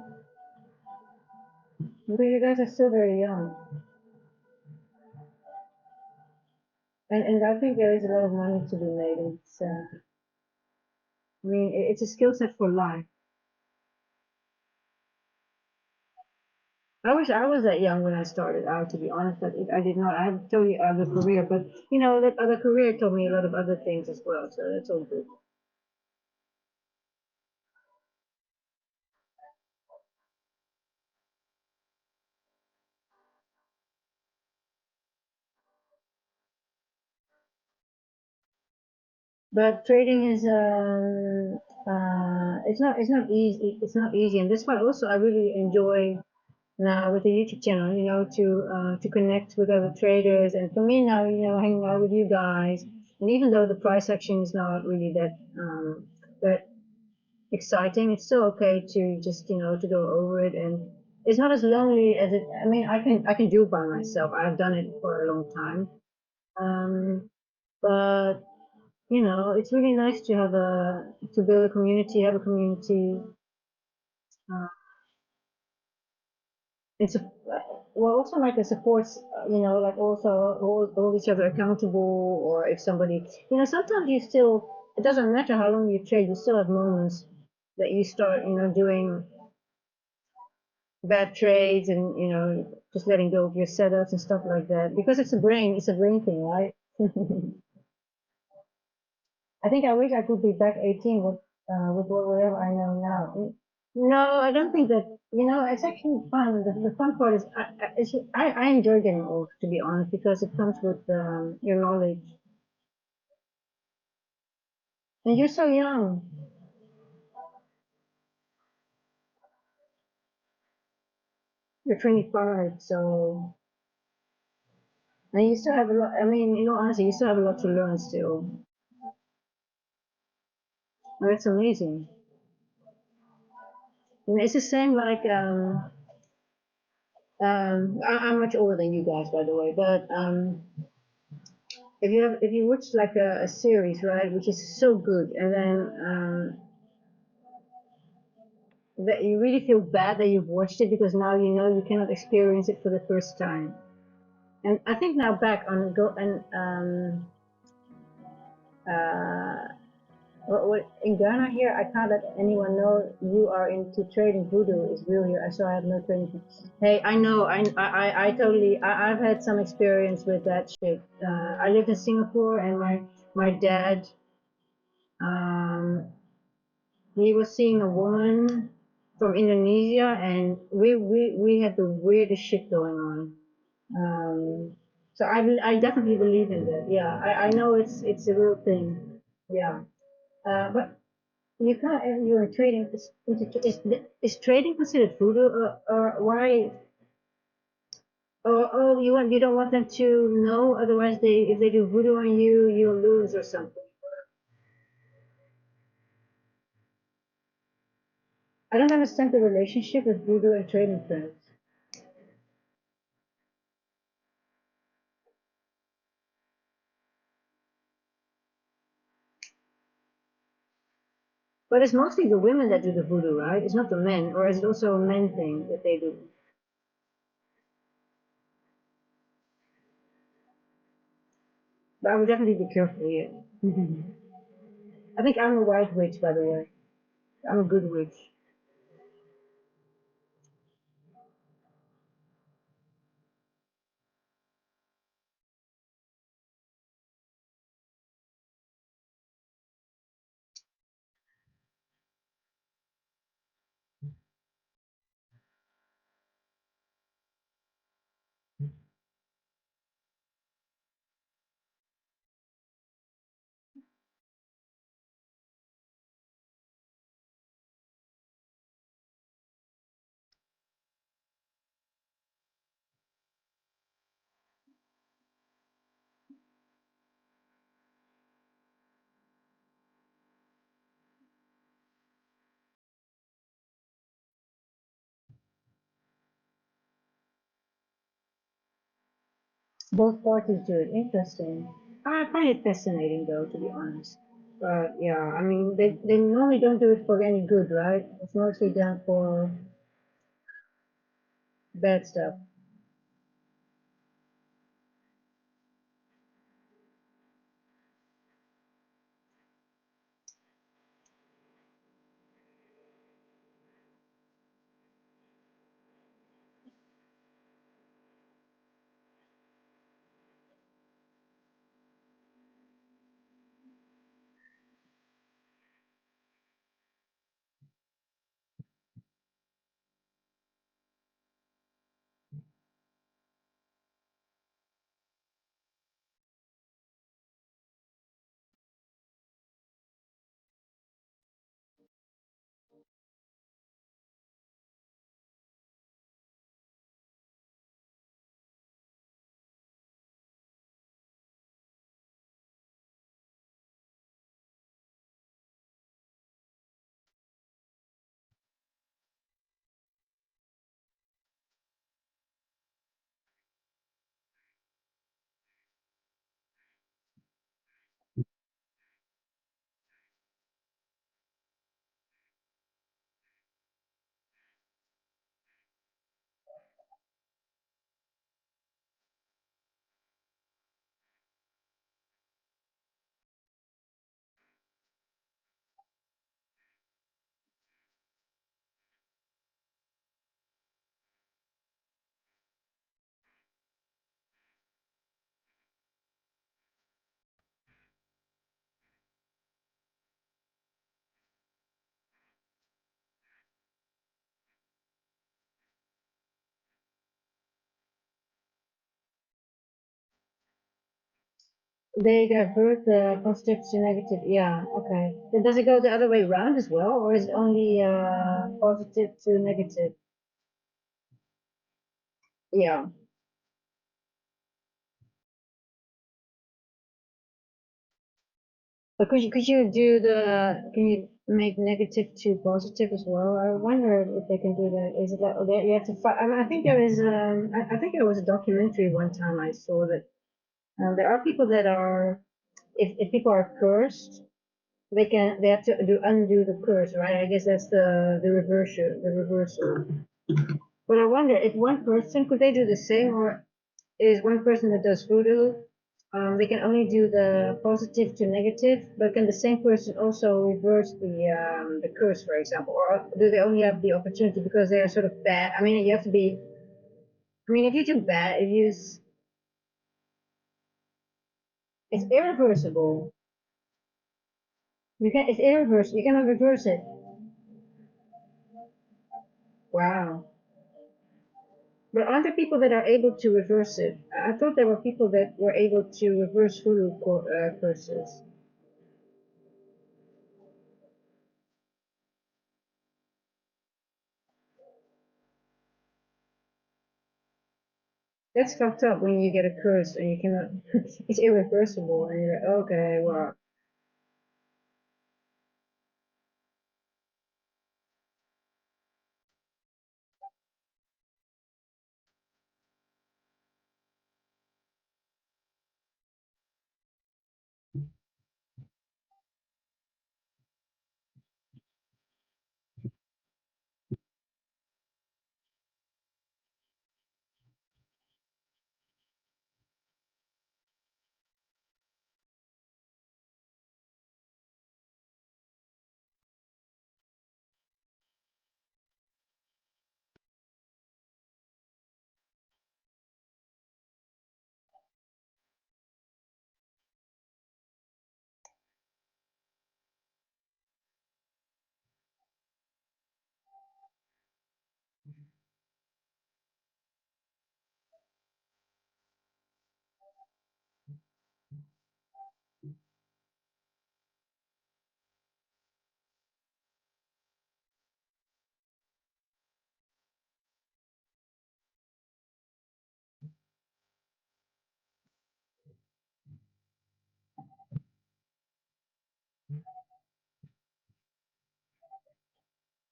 But you guys are still very young, and I think there is a lot of money to be made. It's, it's a skill set for life. I wish I was that young when I started out. To be honest, but I did not. I have totally other career, but that other career taught me a lot of other things as well. So that's all good. But trading is it's not easy. It's not easy, and that's why also I really enjoy now with the YouTube channel. To connect with other traders, and for me now, hanging out with you guys, and even though the price action is not really that exciting, it's still okay to just to go over it, and it's not as lonely as it. I can do it by myself. I've done it for a long time. But it's really nice to build a community, have a community. Uh, it's a, well, also like a supports, like also hold each other accountable, or if somebody, sometimes it doesn't matter how long you trade, you still have moments that you start, doing bad trades and, just letting go of your setups and stuff like that because it's a brain thing, right? I think I wish I could be back 18 with whatever I know now. No, I don't think that. It's actually fun. The fun part is I enjoy getting old, to be honest, because it comes with your knowledge. And you're so young. You're 25, so and you still have a lot. Honestly, you still have a lot to learn still. That's amazing. It's the same like I'm much older than you guys, by the way, but if you watch like a series, right, which is so good, and then that you really feel bad that you've watched it because now you know you cannot experience it for the first time. And I think now back on go and uh in Ghana here, I can't let anyone know you are into trading. Voodoo is real here. So I have no trading. Hey, I know, I totally, I've had some experience with that shit. I lived in Singapore, and my dad, um, he was seeing a woman from Indonesia, and we had the weirdest shit going on. Um, so I definitely believe in that. Yeah, I know it's a real thing. Yeah. But you can't. You're trading. Is trading considered voodoo, or why? Or you don't want them to know, otherwise they if they do voodoo on you, you'll lose or something. I don't understand the relationship with voodoo and trading firms. But it's mostly the women that do the voodoo, right? It's not the men, or is it also a men thing that they do? But I would definitely be careful here. I think I'm a white witch, by the way. I'm a good witch. Both parties do it. Interesting. I find it fascinating, though, to be honest. But yeah, I mean, they normally don't do it for any good, right? It's mostly done for bad stuff. They divert the positive to negative. Yeah, okay. Then does it go the other way around as well, or is it only positive to negative? Yeah. But can you make negative to positive as well? I wonder if they can do that. Is it like, you have to fight? I mean, I think there is, I think there was a documentary one time I saw that There are people that are, if people are cursed, they have to undo the curse, right? I guess that's the reversal, the reversal. But I wonder if one person could they do the same, or is one person that does voodoo, they can only do the positive to negative, but can the same person also reverse the curse, for example, or do they only have the opportunity because they are sort of bad? I mean, you have to be. I mean, if you do bad, if you it's irreversible. You can it's irreversible. You cannot reverse it. Wow. But aren't there people that are able to reverse it? I thought there were people that were able to reverse voodoo curses. That's fucked up when you get a curse and you cannot. It's irreversible, and you're like, okay, well,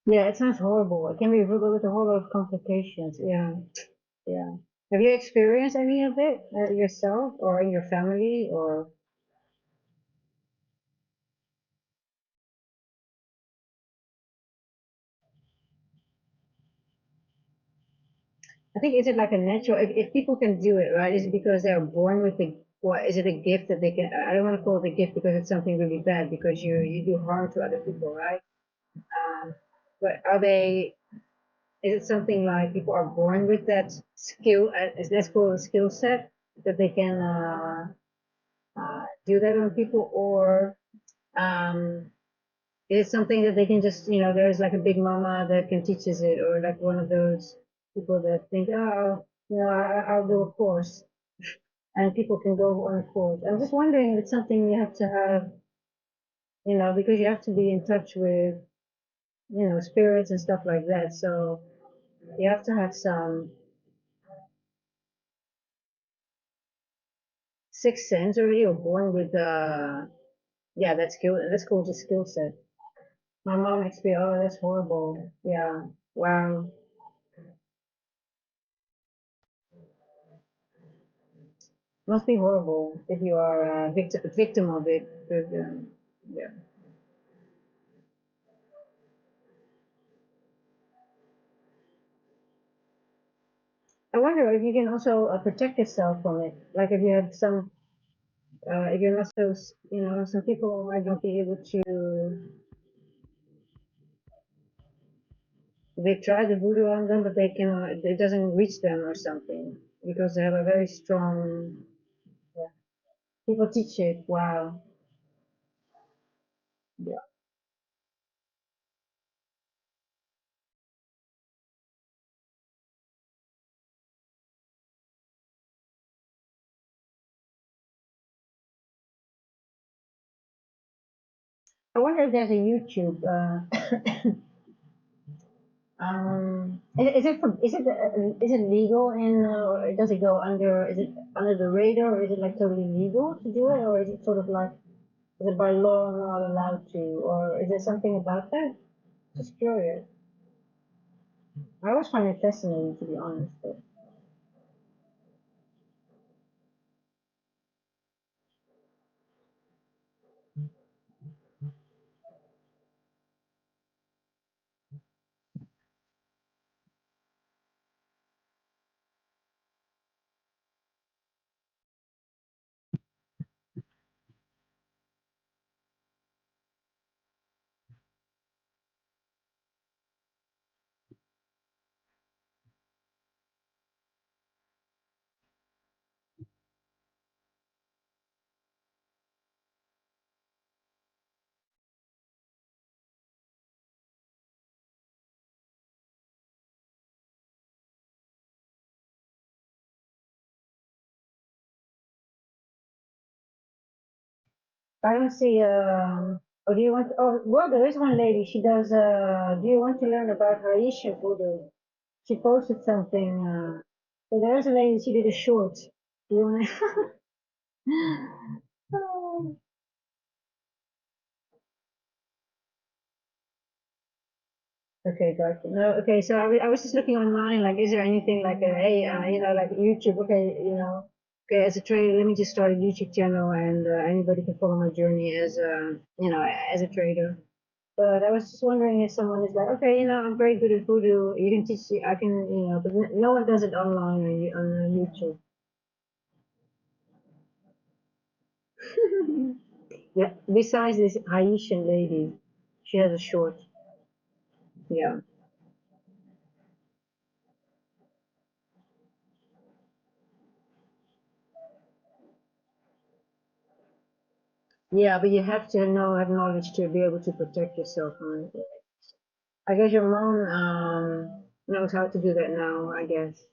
yeah, it sounds horrible. It can be riddled with a whole lot of complications. Yeah, yeah. Have you experienced any of it yourself, or in your family, or I think is it like a natural? If people can do it, right? Is it because they're born with the what? Is it a gift that they can? I don't want to call it a gift because it's something really bad because you do harm to other people, right? But are they? Is it something like people are born with that skill? Let's call it a skill set that they can do that on people, or um, is it something that they can just there's like a big mama that can teaches it, or like one of those people that think, oh, I'll do a course and people can go on a course. I'm just wondering if it's something you have to have, because you have to be in touch with, spirits and stuff like that. So you have to have some sixth sense, or you're born with yeah, that skill. That's called a skill set. My mom experienced, oh, that's horrible. Yeah. Wow. Must be horrible if you are a victim of it. But, yeah. I wonder if you can also protect yourself from it. Like if you have some, if you're not so, some people might not be able to, they try the voodoo on them, but they cannot, it doesn't reach them or something because they have a very strong, yeah. People teach it. Wow. Yeah. I wonder if there's a YouTube. Is it legal in or does it go under? Is it under the radar, or is it like totally legal to do it, or is it sort of like is it by law not allowed to, or is there something about that? Just curious. I always find it fascinating, to be honest. But I don't see. Oh, do you want? Oh, well, there is one lady. She does. Do you want to learn about Haitian voodoo? She posted something. So there's a lady. She did a short. Do you want to? Okay, got it. No, okay. So I was just looking online. Like, is there anything like a hey, like YouTube? Okay, okay. As a trader, let me just start a YouTube channel, and anybody can follow my journey as as a trader. But I was just wondering if someone is like, okay, I'm very good at voodoo. You can teach me. I can, but no one does it online on YouTube. Yeah. Besides this Haitian lady, she has a short. Yeah. Yeah, but you have to have knowledge to be able to protect yourself. I guess your mom knows how to do that now, I guess.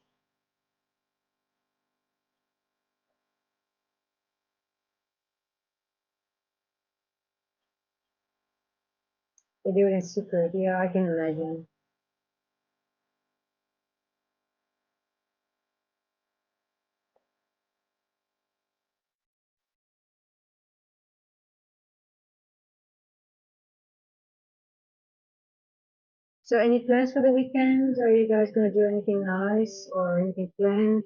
They do it in secret. Yeah, I can imagine. So any plans for the weekend? Are you guys gonna do anything nice or anything planned?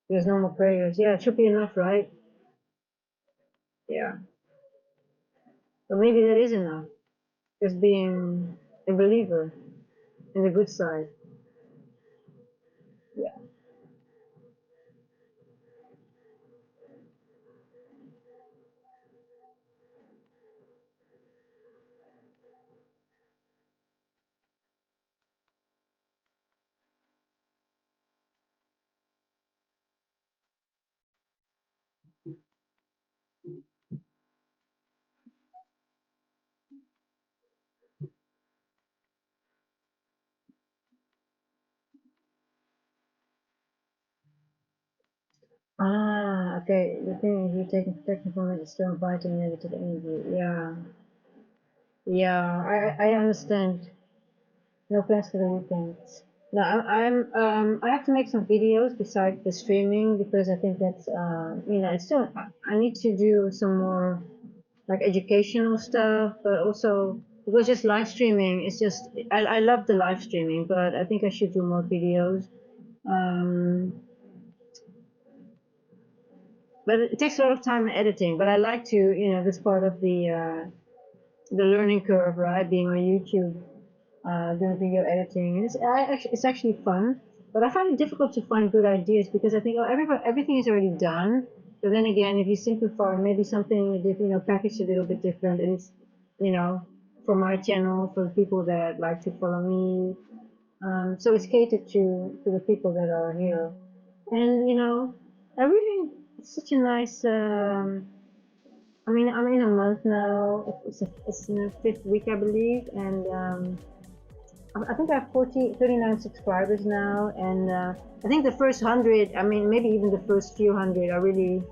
There's no more prayers. Yeah, it should be enough, right? Yeah. But maybe that is enough. Just being a believer in the good side. Yeah. Ah, okay. The thing is, you're taking technical minutes still inviting negative energy. Yeah. Yeah, I understand. No plans for the weekend. No, I have to make some videos besides the streaming because I think that's it's still I need to do some more like educational stuff, but also because just live streaming it's just I love the live streaming, but I think I should do more videos. Um, but it takes a lot of time in editing. But I like to this part of the learning curve, right? Being on YouTube doing video editing. It's actually fun, but I find it difficult to find good ideas because I think everything is already done. But then again, if you simplify, maybe something packaged a little bit different, and it's you know for my channel for the people that like to follow me. So it's catered to the people that are here, and I really it's such a nice. I mean, I'm in a month now. It's in the fifth week, I believe, and I think I have 39 subscribers now, and I think the first 100, I mean, maybe even the first few hundred are really,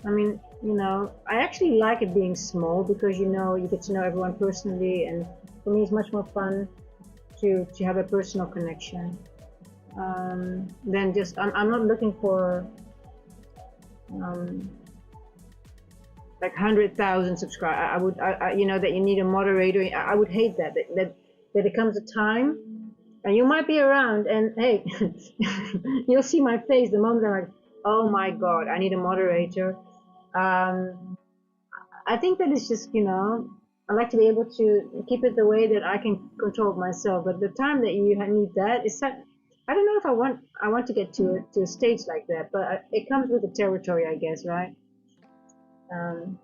I mean, I actually like it being small because you get to know everyone personally, and for me, it's much more fun to have a personal connection than just. I'm not looking for um, like 100,000 subscribers. I would, that you need a moderator. I would hate that there comes a time and you might be around and hey you'll see my face the moment I'm like, oh my god, I need a moderator. I think that it's just I like to be able to keep it the way that I can control myself, but the time that you need that is that I don't know if I want to get to a stage like that, but it comes with the territory, I guess, right? um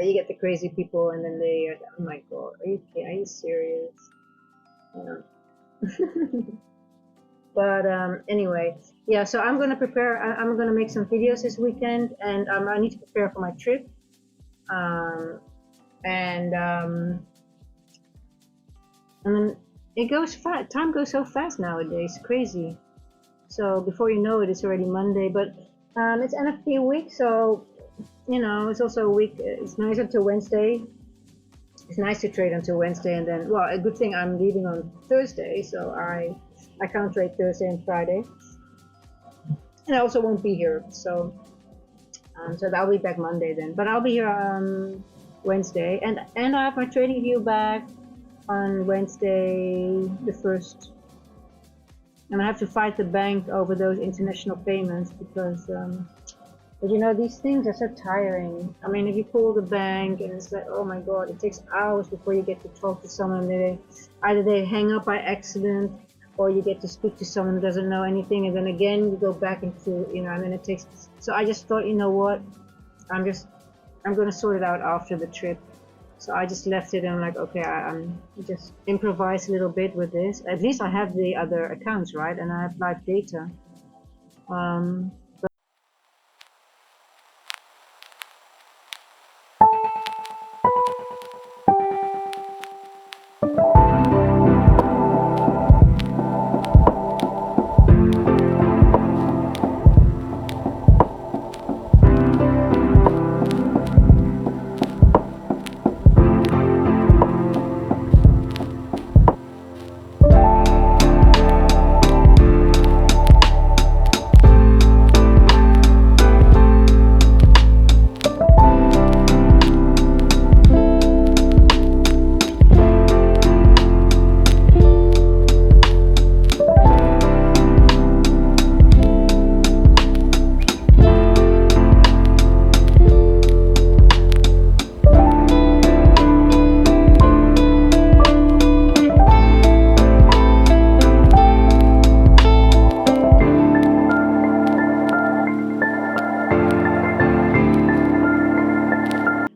you get the crazy people and then they are, oh my god, are you serious? You But anyway, yeah. So I'm gonna prepare. I'm gonna make some videos this weekend, and I need to prepare for my trip. Um, and then it goes fast. Time goes so fast nowadays, crazy. So before you know it, it's already Monday. But it's NFT week, so it's also a week. It's nice until Wednesday. It's nice to trade until Wednesday, and then, well, a good thing I'm leaving on Thursday, so I can't trade Thursday and Friday, and I also won't be here. So I'll be back Monday then. But I'll be here on Wednesday, and I have my trading view back on Wednesday the 1st. And I have to fight the bank over those international payments because, but these things are so tiring. I mean, if you call the bank and it's like, oh my God, it takes hours before you get to talk to someone. Either they hang up by accident, or you get to speak to someone who doesn't know anything, and then again you go back into, and then it takes. So I just thought, you know what, I'm gonna sort it out after the trip. So I just left it, and I'm like, okay, I'm just improvise a little bit with this. At least I have the other accounts, right? And I have live data.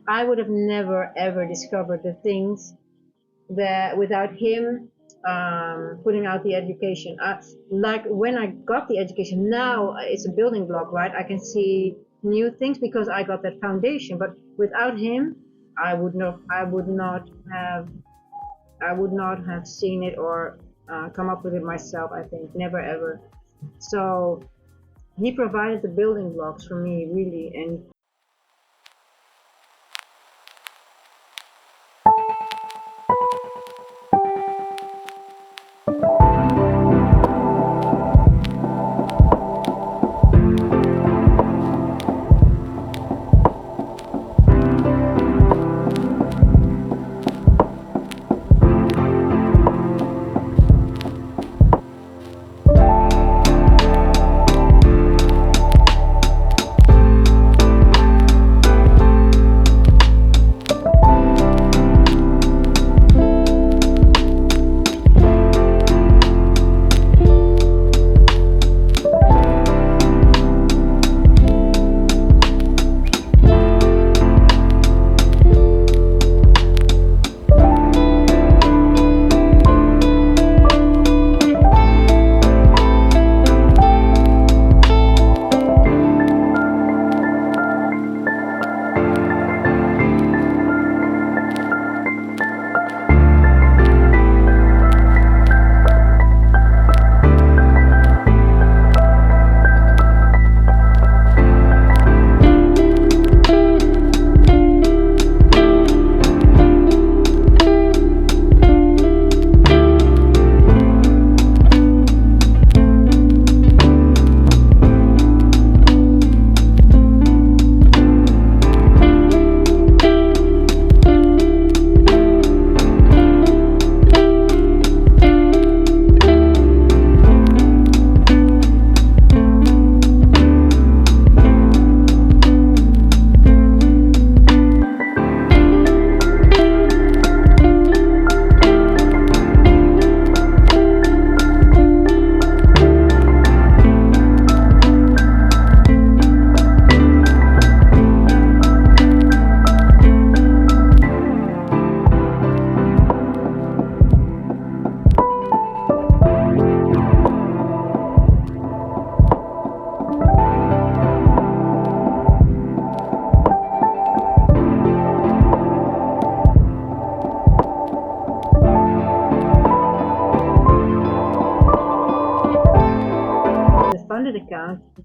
I would have never ever discovered the things that without him putting out the education. Like when I got the education, now it's a building block, right? I can see new things because I got that foundation. But without him, I would not have seen it or come up with it myself. I think never ever. So he provided the building blocks for me, really, and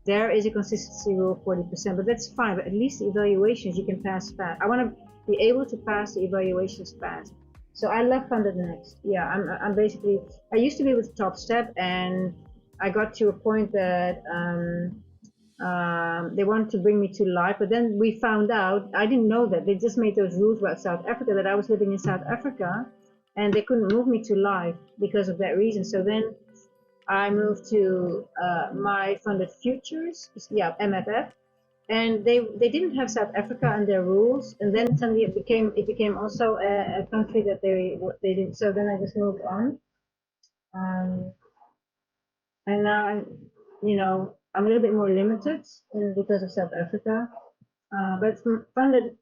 there is a consistency rule 40%, but that's fine. But at least the evaluations you can pass fast. I want to be able to pass the evaluations fast. So I left funded next. Yeah, I'm basically, I used to be with Top Step, and I got to a point that they wanted to bring me to live, but then we found out, I didn't know that, they just made those rules about South Africa, that I was living in South Africa, and they couldn't move me to live because of that reason. So then I moved to my funded futures, yeah, MFF, and they didn't have South Africa and their rules, and then suddenly it became also a country that they didn't. So then I just moved on, um, and now I'm a little bit more limited because of South Africa. But funded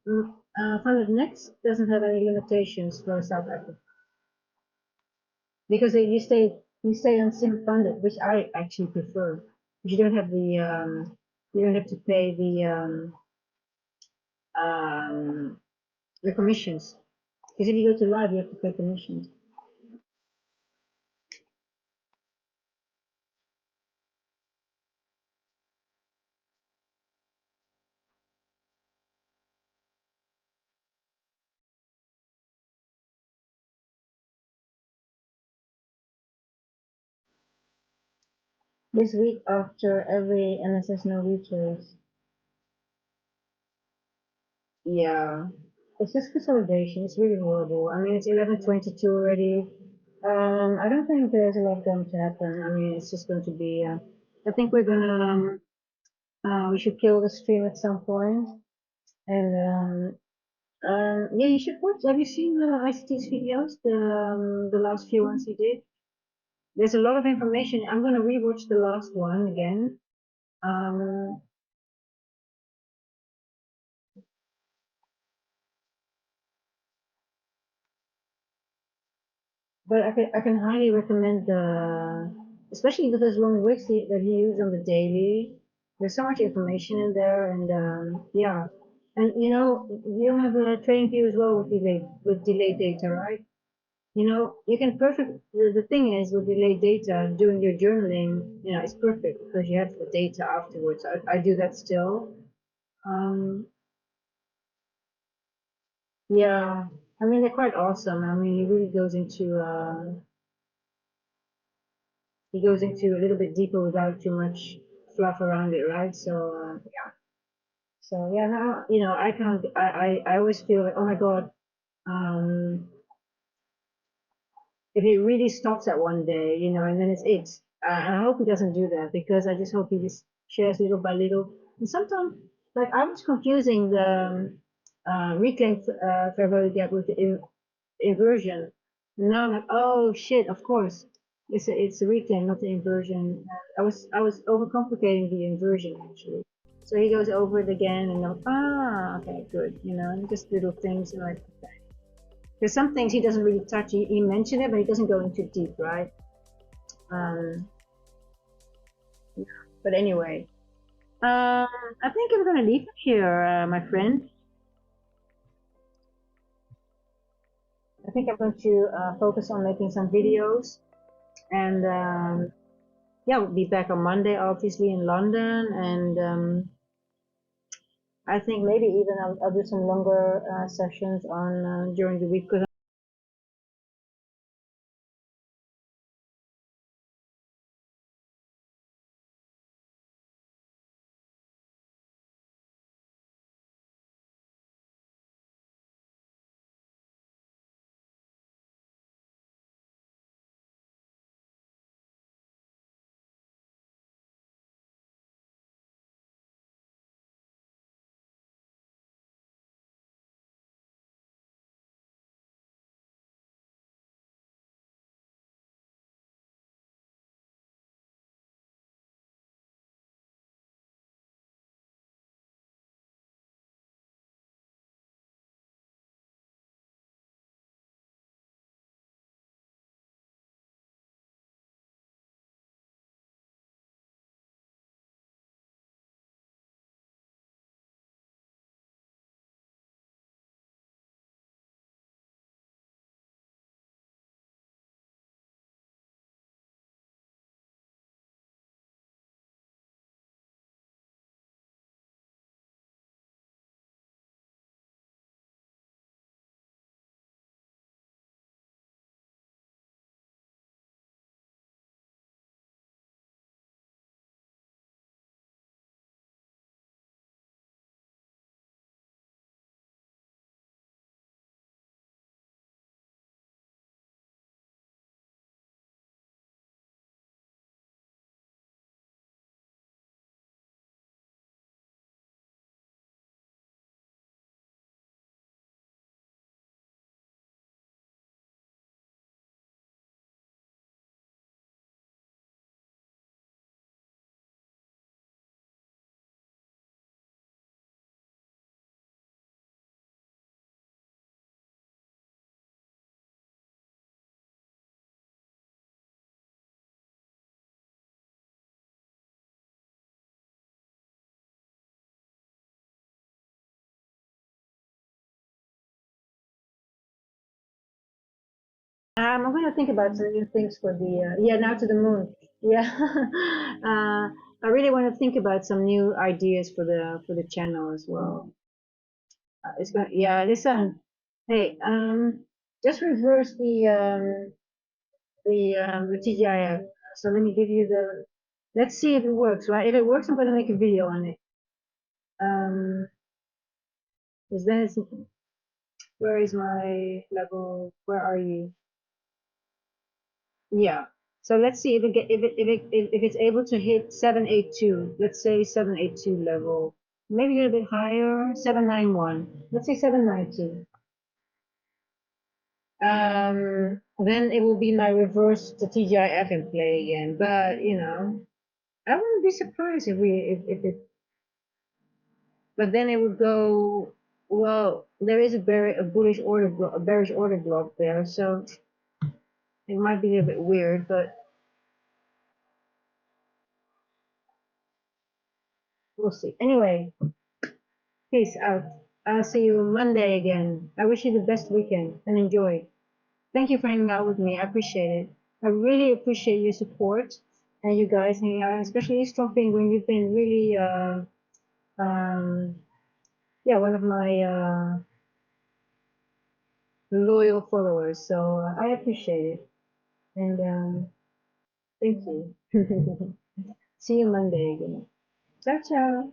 next doesn't have any limitations for South Africa because you stay on sim funded, which I actually prefer. You don't have you don't have to pay the commissions, because if you go to live you have to pay commissions. This week after every NSS no reaches, yeah, it's just consolidation. It's really horrible. I mean, it's 11:22 already. I don't think there's a lot going to happen. I mean, it's just going to be. I think we're gonna. We should kill the stream at some point. And yeah, you should watch. Have you seen ICT's videos? The last few ones he did. There's a lot of information. I'm gonna rewatch the last one again. Um, but I can highly recommend especially with those long wigs that he used on the daily. There's so much information in there, and yeah, and you have a trading view as well with delayed data, right? You can the thing is with delayed data, doing your journaling, it's perfect because you have the data afterwards. I do that still. Um, yeah, I mean, they're quite awesome. I mean, he goes into a little bit deeper without too much fluff around it, right? So yeah, now, I can't, I always feel like, oh my God, um, if it really stops at one day, and then it's it. I hope he doesn't do that, because I just hope he just shares little by little. And sometimes, like, I was confusing the reclaimed fair value gap with the inversion. And now I'm like, oh shit, of course, it's a reclaim, not the inversion. I was overcomplicating the inversion actually. So he goes over it again, and I'm okay, good, and just little things like. There's some things he doesn't really touch. He mentioned it, but he doesn't go into deep, right? Um, but anyway, I think I'm gonna leave it here, my friend. I think I'm going to focus on making some videos, and yeah, we'll be back on Monday, obviously in London, and I think maybe even I'll do some longer sessions on during the week, because I'm going to think about some new things for the yeah, now to the moon. Yeah, I really want to think about some new ideas for the channel as well. It's going yeah, listen. Hey, just reverse the TGIF. So let me give you the. Let's see if it works, right? If it works, I'm going to make a video on it. Um, is then where is my level? Where are you? Yeah. So let's see if it get if it's able to hit 782. Let's say 782 level. Maybe a little bit higher. 791. Let's say 792. Then it will be my reverse to TGIF and play again. But you know, I wouldn't be surprised if it. But then it would go. Well, there is a bullish order a bearish order block there, so it might be a bit weird, but we'll see. Anyway, peace out. I'll see you Monday again. I wish you the best weekend and enjoy. Thank you for hanging out with me. I appreciate it. I really appreciate your support and you guys hanging out, especially Strong Penguin. You've been really, um, yeah, one of my loyal followers. So I appreciate it. And thank you. See you Monday again. Ciao, ciao.